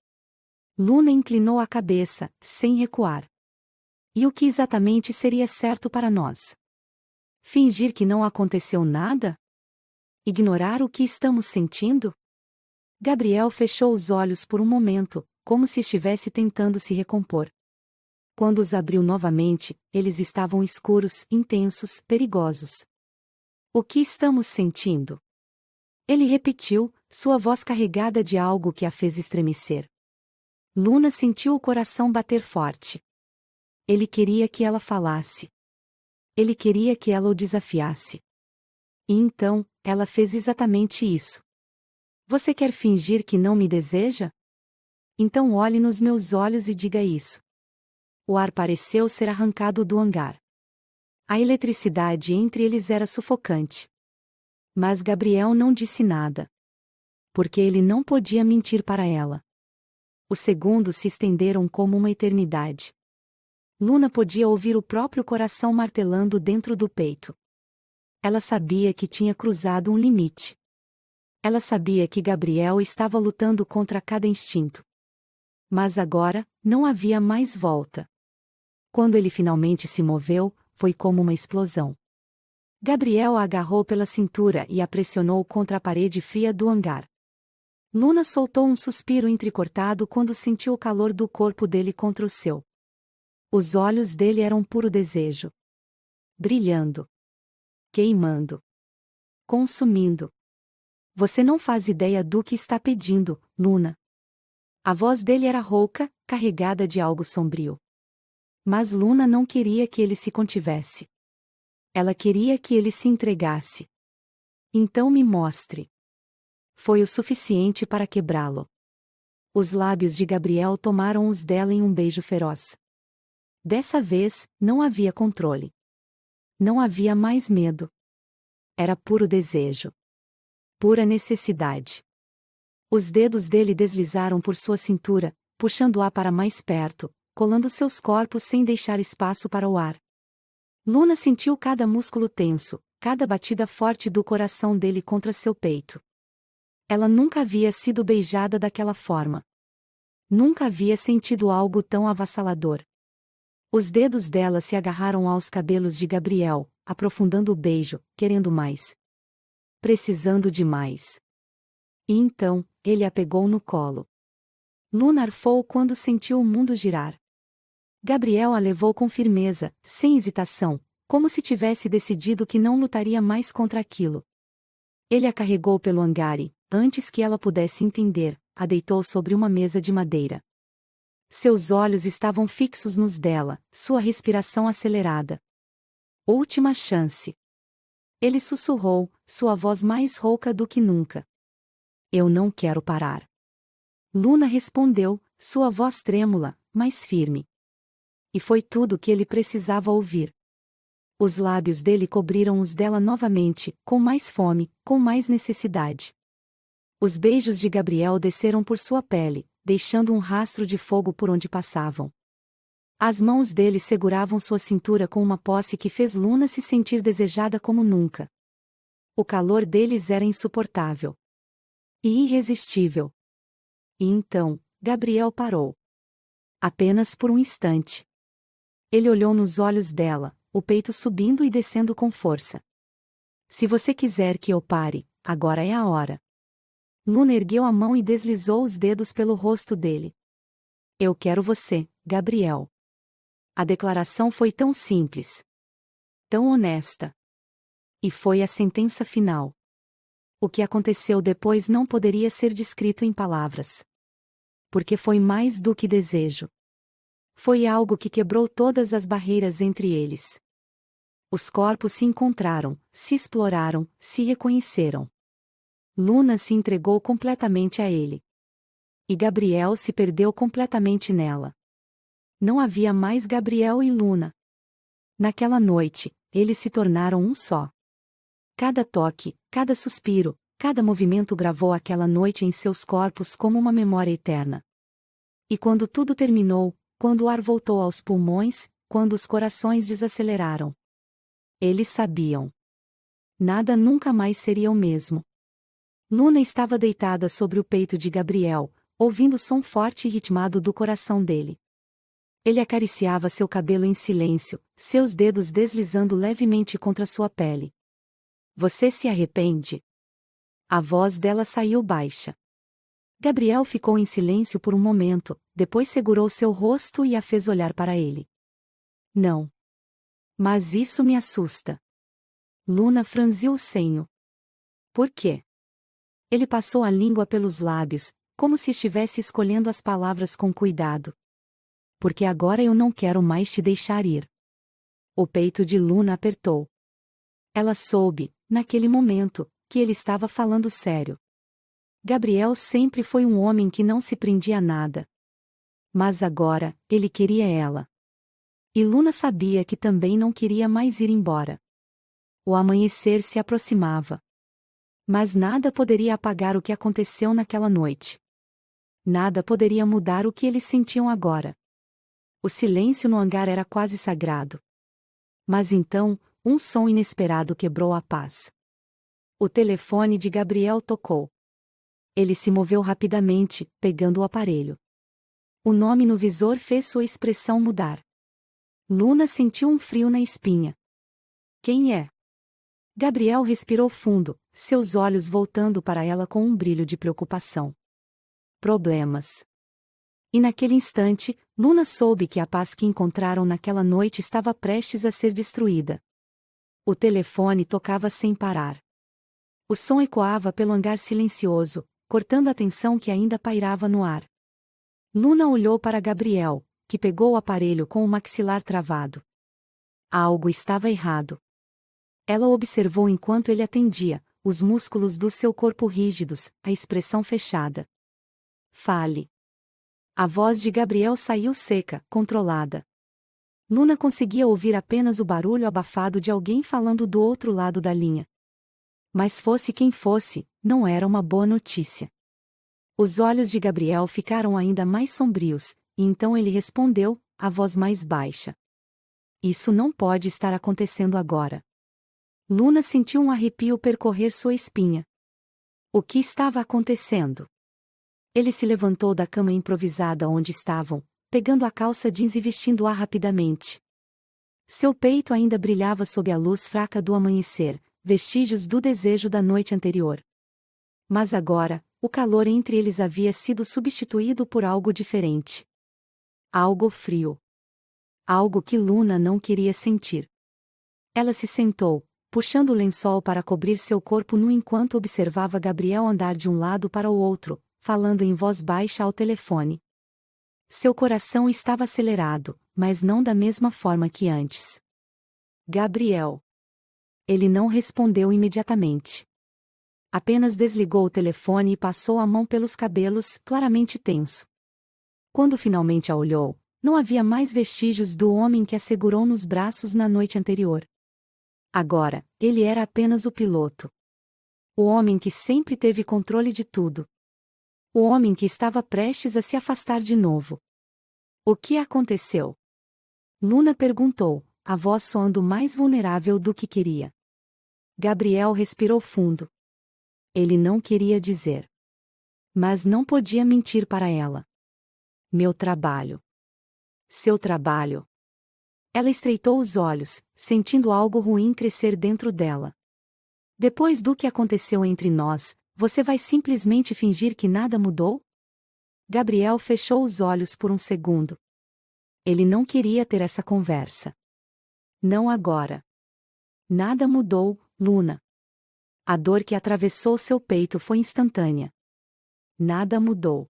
Luna inclinou a cabeça, sem recuar. E o que exatamente seria certo para nós? Fingir que não aconteceu nada? Ignorar o que estamos sentindo? Gabriel fechou os olhos por um momento, como se estivesse tentando se recompor. Quando os abriu novamente, eles estavam escuros, intensos, perigosos. O que estamos sentindo? Ele repetiu, sua voz carregada de algo que a fez estremecer. Luna sentiu o coração bater forte. Ele queria que ela falasse. Ele queria que ela o desafiasse. E então, ela fez exatamente isso. Você quer fingir que não me deseja? Então olhe nos meus olhos e diga isso. O ar pareceu ser arrancado do hangar. A eletricidade entre eles era sufocante. Mas Gabriel não disse nada. Porque ele não podia mentir para ela. Os segundos se estenderam como uma eternidade. Luna podia ouvir o próprio coração martelando dentro do peito. Ela sabia que tinha cruzado um limite. Ela sabia que Gabriel estava lutando contra cada instinto. Mas agora, não havia mais volta. Quando ele finalmente se moveu, foi como uma explosão. Gabriel a agarrou pela cintura e a pressionou contra a parede fria do hangar. Luna soltou um suspiro entrecortado quando sentiu o calor do corpo dele contra o seu. Os olhos dele eram puro desejo. Brilhando. Queimando. Consumindo. Você não faz ideia do que está pedindo, Luna. A voz dele era rouca, carregada de algo sombrio. Mas Luna não queria que ele se contivesse. Ela queria que ele se entregasse. Então me mostre. Foi o suficiente para quebrá-lo. Os lábios de Gabriel tomaram os dela em um beijo feroz. Dessa vez, não havia controle. Não havia mais medo. Era puro desejo. Pura necessidade. Os dedos dele deslizaram por sua cintura, puxando-a para mais perto, colando seus corpos sem deixar espaço para o ar. Luna sentiu cada músculo tenso, cada batida forte do coração dele contra seu peito. Ela nunca havia sido beijada daquela forma. Nunca havia sentido algo tão avassalador. Os dedos dela se agarraram aos cabelos de Gabriel, aprofundando o beijo, querendo mais. Precisando de mais. E então, ele a pegou no colo. Luna arfou quando sentiu o mundo girar. Gabriel a levou com firmeza, sem hesitação, como se tivesse decidido que não lutaria mais contra aquilo. Ele a carregou pelo hangar e, antes que ela pudesse entender, a deitou sobre uma mesa de madeira. Seus olhos estavam fixos nos dela, sua respiração acelerada. Última chance. Ele sussurrou, sua voz mais rouca do que nunca. Eu não quero parar. Luna respondeu, sua voz trêmula, mas firme. E foi tudo que ele precisava ouvir. Os lábios dele cobriram os dela novamente, com mais fome, com mais necessidade. Os beijos de Gabriel desceram por sua pele, deixando um rastro de fogo por onde passavam. As mãos dele seguravam sua cintura com uma posse que fez Luna se sentir desejada como nunca. O calor deles era insuportável. E irresistível. E então, Gabriel parou. Apenas por um instante. Ele olhou nos olhos dela, o peito subindo e descendo com força. Se você quiser que eu pare, agora é a hora. Luna ergueu a mão e deslizou os dedos pelo rosto dele. Eu quero você, Gabriel. A declaração foi tão simples. Tão honesta. E foi a sentença final. O que aconteceu depois não poderia ser descrito em palavras. Porque foi mais do que desejo. Foi algo que quebrou todas as barreiras entre eles. Os corpos se encontraram, se exploraram, se reconheceram. Luna se entregou completamente a ele. E Gabriel se perdeu completamente nela. Não havia mais Gabriel e Luna. Naquela noite, eles se tornaram um só. Cada toque, cada suspiro, cada movimento gravou aquela noite em seus corpos como uma memória eterna. E quando tudo terminou, quando o ar voltou aos pulmões, quando os corações desaceleraram, eles sabiam. Nada nunca mais seria o mesmo. Luna estava deitada sobre o peito de Gabriel, ouvindo o som forte e ritmado do coração dele. Ele acariciava seu cabelo em silêncio, seus dedos deslizando levemente contra sua pele. Você se arrepende? A voz dela saiu baixa. Gabriel ficou em silêncio por um momento, depois segurou seu rosto e a fez olhar para ele. Não. Mas isso me assusta. Luna franziu o senho. Por quê? Ele passou a língua pelos lábios, como se estivesse escolhendo as palavras com cuidado. Porque agora eu não quero mais te deixar ir. O peito de Luna apertou. Ela soube, naquele momento, que ele estava falando sério. Gabriel sempre foi um homem que não se prendia a nada. Mas agora, ele queria ela. E Luna sabia que também não queria mais ir embora. O amanhecer se aproximava. Mas nada poderia apagar o que aconteceu naquela noite. Nada poderia mudar o que eles sentiam agora. O silêncio no hangar era quase sagrado. Mas então, um som inesperado quebrou a paz. O telefone de Gabriel tocou. Ele se moveu rapidamente, pegando o aparelho. O nome no visor fez sua expressão mudar. Luna sentiu um frio na espinha. Quem é? Gabriel respirou fundo, seus olhos voltando para ela com um brilho de preocupação. Problemas. E naquele instante, Luna soube que a paz que encontraram naquela noite estava prestes a ser destruída. O telefone tocava sem parar. O som ecoava pelo hangar silencioso, cortando a tensão que ainda pairava no ar. Luna olhou para Gabriel, que pegou o aparelho com o maxilar travado. Algo estava errado. Ela o observou enquanto ele atendia, os músculos do seu corpo rígidos, a expressão fechada. Fale. A voz de Gabriel saiu seca, controlada. Luna conseguia ouvir apenas o barulho abafado de alguém falando do outro lado da linha. Mas fosse quem fosse, não era uma boa notícia. Os olhos de Gabriel ficaram ainda mais sombrios, e então ele respondeu, a voz mais baixa. Isso não pode estar acontecendo agora. Luna sentiu um arrepio percorrer sua espinha. O que estava acontecendo? Ele se levantou da cama improvisada onde estavam, pegando a calça jeans e vestindo-a rapidamente. Seu peito ainda brilhava sob a luz fraca do amanhecer, vestígios do desejo da noite anterior. Mas agora, o calor entre eles havia sido substituído por algo diferente. Algo frio. Algo que Luna não queria sentir. Ela se sentou, puxando o lençol para cobrir seu corpo nu enquanto observava Gabriel andar de um lado para o outro, falando em voz baixa ao telefone. Seu coração estava acelerado, mas não da mesma forma que antes. Gabriel. Ele não respondeu imediatamente. Apenas desligou o telefone e passou a mão pelos cabelos, claramente tenso. Quando finalmente a olhou, não havia mais vestígios do homem que a segurou nos braços na noite anterior. Agora, ele era apenas o piloto. O homem que sempre teve controle de tudo. O homem que estava prestes a se afastar de novo. O que aconteceu? Luna perguntou, a voz soando mais vulnerável do que queria. Gabriel respirou fundo. Ele não queria dizer. Mas não podia mentir para ela. Meu trabalho. Seu trabalho. Ela estreitou os olhos, sentindo algo ruim crescer dentro dela. Depois do que aconteceu entre nós, você vai simplesmente fingir que nada mudou? Gabriel fechou os olhos por um segundo. Ele não queria ter essa conversa. Não agora. Nada mudou, Luna. A dor que atravessou seu peito foi instantânea. Nada mudou.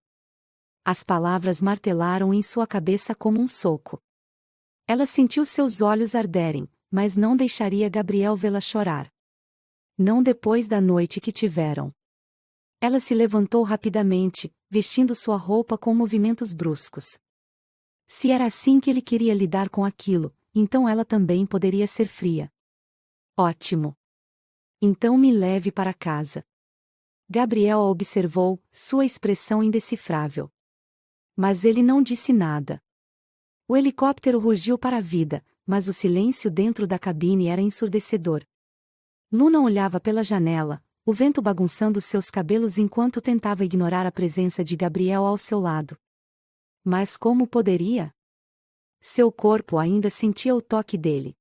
As palavras martelaram em sua cabeça como um soco. Ela sentiu seus olhos arderem, mas não deixaria Gabriel vê-la chorar. Não depois da noite que tiveram. Ela se levantou rapidamente, vestindo sua roupa com movimentos bruscos. Se era assim que ele queria lidar com aquilo, então ela também poderia ser fria. Ótimo. Então me leve para casa. Gabriel a observou, sua expressão indecifrável. Mas ele não disse nada. O helicóptero rugiu para a vida, mas o silêncio dentro da cabine era ensurdecedor. Luna olhava pela janela, o vento bagunçando seus cabelos enquanto tentava ignorar a presença de Gabriel ao seu lado. Mas como poderia? Seu corpo ainda sentia o toque dele.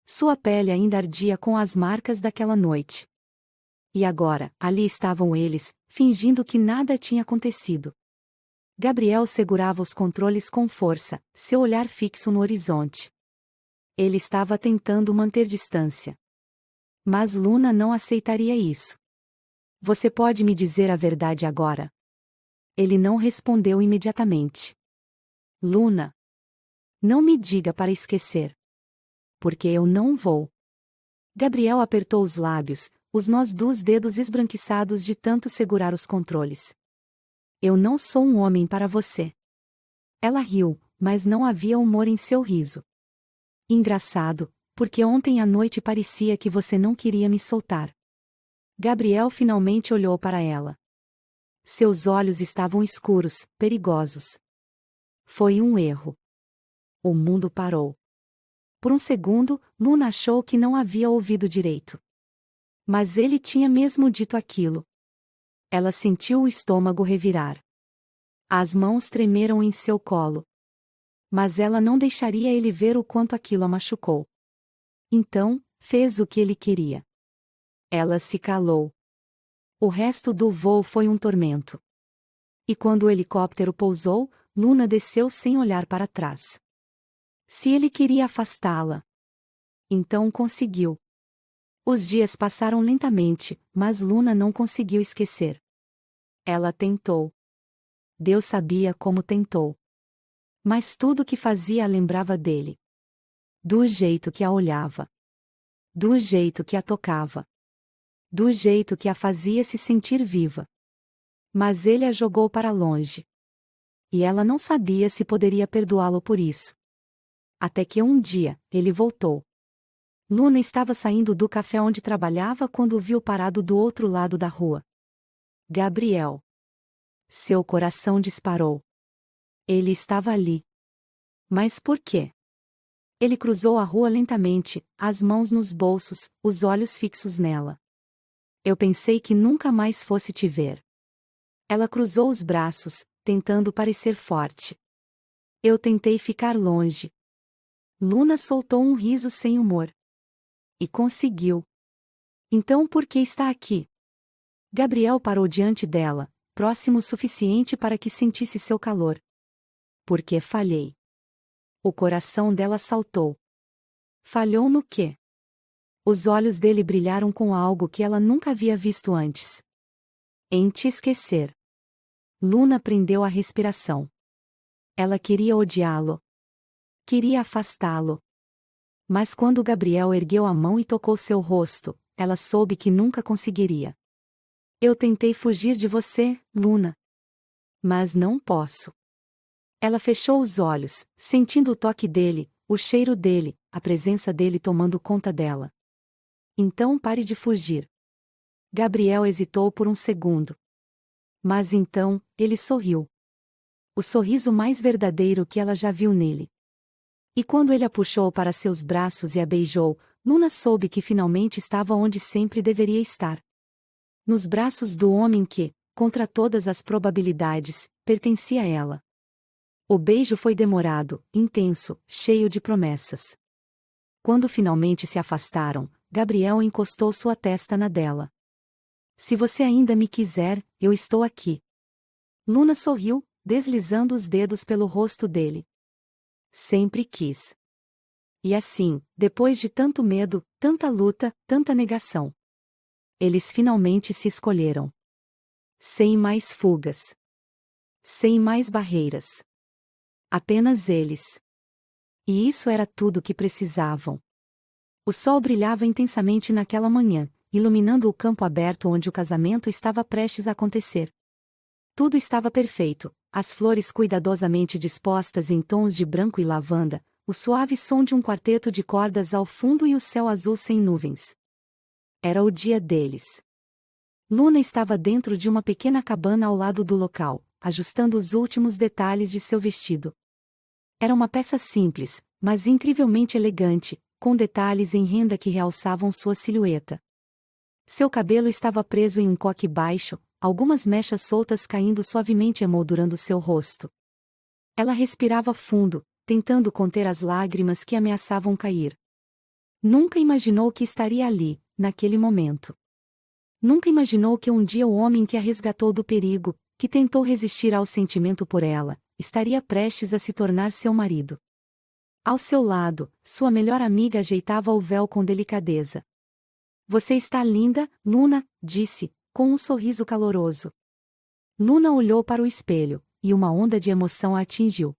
Sua pele ainda ardia com as marcas daquela noite. E agora, ali estavam eles, fingindo que nada tinha acontecido. Gabriel segurava os controles com força, seu olhar fixo no horizonte. Ele estava tentando manter distância. Mas Luna não aceitaria isso. Você pode me dizer a verdade agora? Ele não respondeu imediatamente. Luna. Não me diga para esquecer. Porque eu não vou. Gabriel apertou os lábios, os nós dos dedos esbranquiçados de tanto segurar os controles. Eu não sou um homem para você. Ela riu, mas não havia humor em seu riso. Engraçado, porque ontem à noite parecia que você não queria me soltar. Gabriel finalmente olhou para ela. Seus olhos estavam escuros, perigosos. Foi um erro. O mundo parou. Por um segundo, Luna achou que não havia ouvido direito. Mas ele tinha mesmo dito aquilo. Ela sentiu o estômago revirar. As mãos tremeram em seu colo. Mas ela não deixaria ele ver o quanto aquilo a machucou. Então, fez o que ele queria. Ela se calou. O resto do voo foi um tormento. E quando o helicóptero pousou, Luna desceu sem olhar para trás. Se ele queria afastá-la, então conseguiu. Os dias passaram lentamente, mas Luna não conseguiu esquecer. Ela tentou. Deus sabia como tentou. Mas tudo que fazia a lembrava dele. Do jeito que a olhava. Do jeito que a tocava. Do jeito que a fazia se sentir viva. Mas ele a jogou para longe. E ela não sabia se poderia perdoá-lo por isso. Até que um dia, ele voltou. Luna estava saindo do café onde trabalhava quando o viu parado do outro lado da rua. Gabriel. Seu coração disparou. Ele estava ali. Mas por quê? Ele cruzou a rua lentamente, as mãos nos bolsos, os olhos fixos nela. Eu pensei que nunca mais fosse te ver. Ela cruzou os braços, tentando parecer forte. Eu tentei ficar longe. Luna soltou um riso sem humor. E conseguiu. Então por que está aqui? Gabriel parou diante dela, próximo o suficiente para que sentisse seu calor. Porque falhei. O coração dela saltou. Falhou no quê? Os olhos dele brilharam com algo que ela nunca havia visto antes. Em te esquecer. Luna prendeu a respiração. Ela queria odiá-lo. Queria afastá-lo. Mas quando Gabriel ergueu a mão e tocou seu rosto, ela soube que nunca conseguiria. Eu tentei fugir de você, Luna. Mas não posso. Ela fechou os olhos, sentindo o toque dele, o cheiro dele, a presença dele tomando conta dela. Então pare de fugir. Gabriel hesitou por um segundo. Mas então, ele sorriu. O sorriso mais verdadeiro que ela já viu nele. E quando ele a puxou para seus braços e a beijou, Luna soube que finalmente estava onde sempre deveria estar. Nos braços do homem que, contra todas as probabilidades, pertencia a ela. O beijo foi demorado, intenso, cheio de promessas. Quando finalmente se afastaram, Gabriel encostou sua testa na dela. Se você ainda me quiser, eu estou aqui. Luna sorriu, deslizando os dedos pelo rosto dele. Sempre quis. E assim, depois de tanto medo, tanta luta, tanta negação, eles finalmente se escolheram. Sem mais fugas. Sem mais barreiras. Apenas eles. E isso era tudo que precisavam. O sol brilhava intensamente naquela manhã, iluminando o campo aberto onde o casamento estava prestes a acontecer. Tudo estava perfeito, as flores cuidadosamente dispostas em tons de branco e lavanda, o suave som de um quarteto de cordas ao fundo e o céu azul sem nuvens. Era o dia deles. Luna estava dentro de uma pequena cabana ao lado do local, ajustando os últimos detalhes de seu vestido. Era uma peça simples, mas incrivelmente elegante, com detalhes em renda que realçavam sua silhueta. Seu cabelo estava preso em um coque baixo, algumas mechas soltas caindo suavemente emoldurando seu rosto. Ela respirava fundo, tentando conter as lágrimas que ameaçavam cair. Nunca imaginou que estaria ali, naquele momento. Nunca imaginou que um dia o homem que a resgatou do perigo, que tentou resistir ao sentimento por ela, estaria prestes a se tornar seu marido. Ao seu lado, sua melhor amiga ajeitava o véu com delicadeza. Você está linda, Luna, disse, com um sorriso caloroso. Luna olhou para o espelho, e uma onda de emoção a atingiu.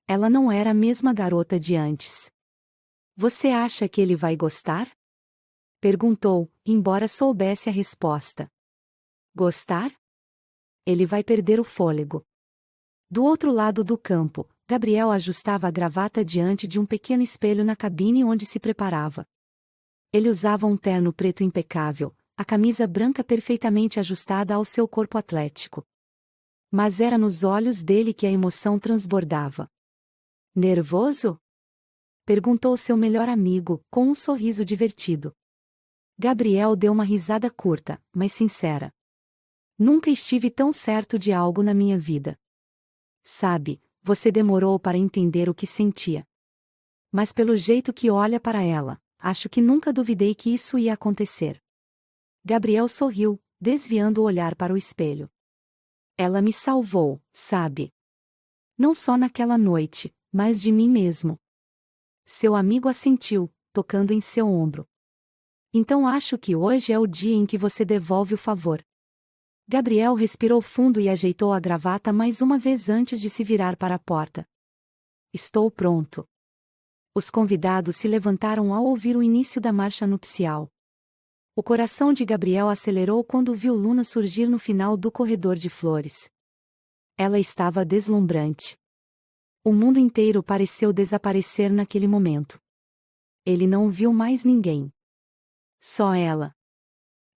Ela não era a mesma garota de antes. Você acha que ele vai gostar? Perguntou, embora soubesse a resposta. Gostar? Ele vai perder o fôlego. Do outro lado do campo, Gabriel ajustava a gravata diante de um pequeno espelho na cabine onde se preparava. Ele usava um terno preto impecável, a camisa branca perfeitamente ajustada ao seu corpo atlético. Mas era nos olhos dele que a emoção transbordava. Nervoso? Perguntou seu melhor amigo, com um sorriso divertido. Gabriel deu uma risada curta, mas sincera. Nunca estive tão certo de algo na minha vida. Sabe, você demorou para entender o que sentia. Mas pelo jeito que olha para ela, acho que nunca duvidei que isso ia acontecer. Gabriel sorriu, desviando o olhar para o espelho. Ela me salvou, sabe? Não só naquela noite, mas de mim mesmo. Seu amigo assentiu, tocando em seu ombro. Então acho que hoje é o dia em que você devolve o favor. Gabriel respirou fundo e ajeitou a gravata mais uma vez antes de se virar para a porta. Estou pronto. Os convidados se levantaram ao ouvir o início da marcha nupcial. O coração de Gabriel acelerou quando viu Luna surgir no final do corredor de flores. Ela estava deslumbrante. O mundo inteiro pareceu desaparecer naquele momento. Ele não viu mais ninguém. Só ela.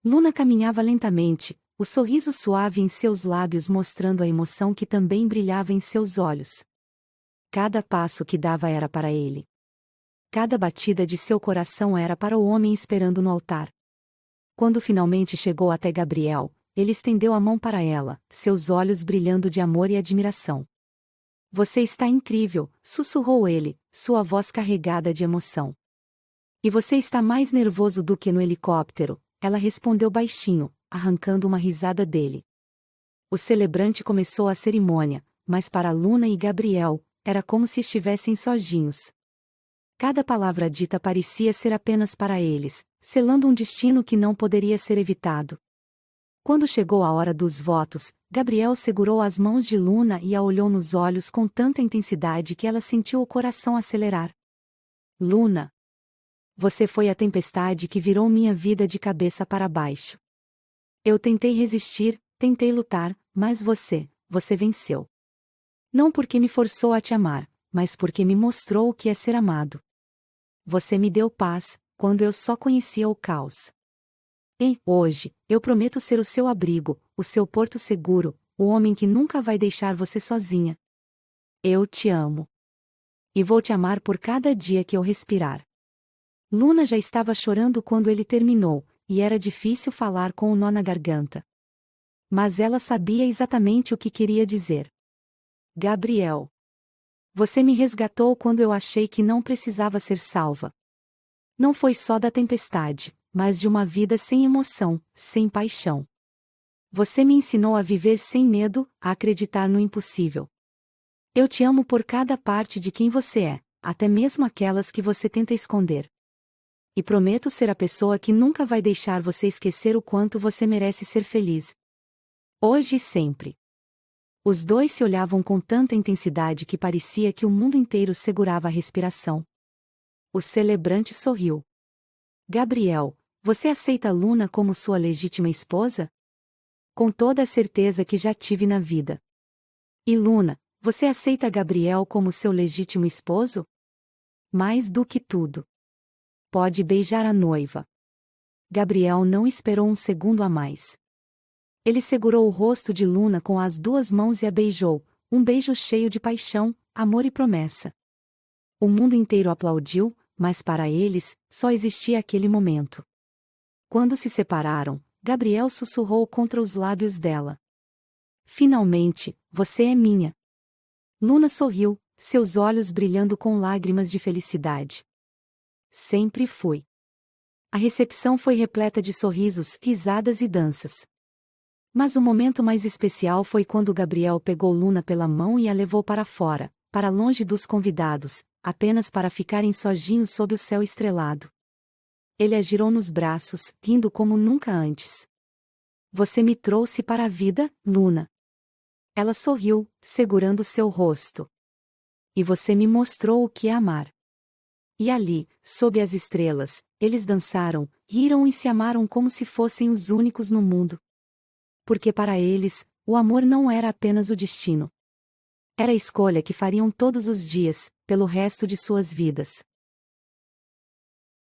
Luna caminhava lentamente, o sorriso suave em seus lábios mostrando a emoção que também brilhava em seus olhos. Cada passo que dava era para ele. Cada batida de seu coração era para o homem esperando no altar. Quando finalmente chegou até Gabriel, ele estendeu a mão para ela, seus olhos brilhando de amor e admiração. Você está incrível, sussurrou ele, sua voz carregada de emoção. E você está mais nervoso do que no helicóptero, ela respondeu baixinho, arrancando uma risada dele. O celebrante começou a cerimônia, mas para Luna e Gabriel, era como se estivessem sozinhos. Cada palavra dita parecia ser apenas para eles, selando um destino que não poderia ser evitado. Quando chegou a hora dos votos, Gabriel segurou as mãos de Luna e a olhou nos olhos com tanta intensidade que ela sentiu o coração acelerar. Luna! Você foi a tempestade que virou minha vida de cabeça para baixo. Eu tentei resistir, tentei lutar, mas você venceu. Não porque me forçou a te amar, mas porque me mostrou o que é ser amado. Você me deu paz, quando eu só conhecia o caos. E, hoje, eu prometo ser o seu abrigo, o seu porto seguro, o homem que nunca vai deixar você sozinha. Eu te amo. E vou te amar por cada dia que eu respirar. Luna já estava chorando quando ele terminou, e era difícil falar com um nó na garganta. Mas ela sabia exatamente o que queria dizer. Gabriel. Você me resgatou quando eu achei que não precisava ser salva. Não foi só da tempestade, mas de uma vida sem emoção, sem paixão. Você me ensinou a viver sem medo, a acreditar no impossível. Eu te amo por cada parte de quem você é, até mesmo aquelas que você tenta esconder. E prometo ser a pessoa que nunca vai deixar você esquecer o quanto você merece ser feliz. Hoje e sempre. Os dois se olhavam com tanta intensidade que parecia que o mundo inteiro segurava a respiração. O celebrante sorriu. Gabriel, você aceita Luna como sua legítima esposa? Com toda a certeza que já tive na vida. E Luna, você aceita Gabriel como seu legítimo esposo? Mais do que tudo. Pode beijar a noiva. Gabriel não esperou um segundo a mais. Ele segurou o rosto de Luna com as duas mãos e a beijou, um beijo cheio de paixão, amor e promessa. O mundo inteiro aplaudiu, mas para eles, só existia aquele momento. Quando se separaram, Gabriel sussurrou contra os lábios dela. Finalmente, você é minha. Luna sorriu, seus olhos brilhando com lágrimas de felicidade. Sempre fui. A recepção foi repleta de sorrisos, risadas e danças. Mas o momento mais especial foi quando Gabriel pegou Luna pela mão e a levou para fora, para longe dos convidados, apenas para ficarem sozinhos sob o céu estrelado. Ele a girou nos braços, rindo como nunca antes. Você me trouxe para a vida, Luna. Ela sorriu, segurando seu rosto. E você me mostrou o que é amar. E ali, sob as estrelas, eles dançaram, riram e se amaram como se fossem os únicos no mundo. Porque para eles, o amor não era apenas o destino. Era a escolha que fariam todos os dias, pelo resto de suas vidas.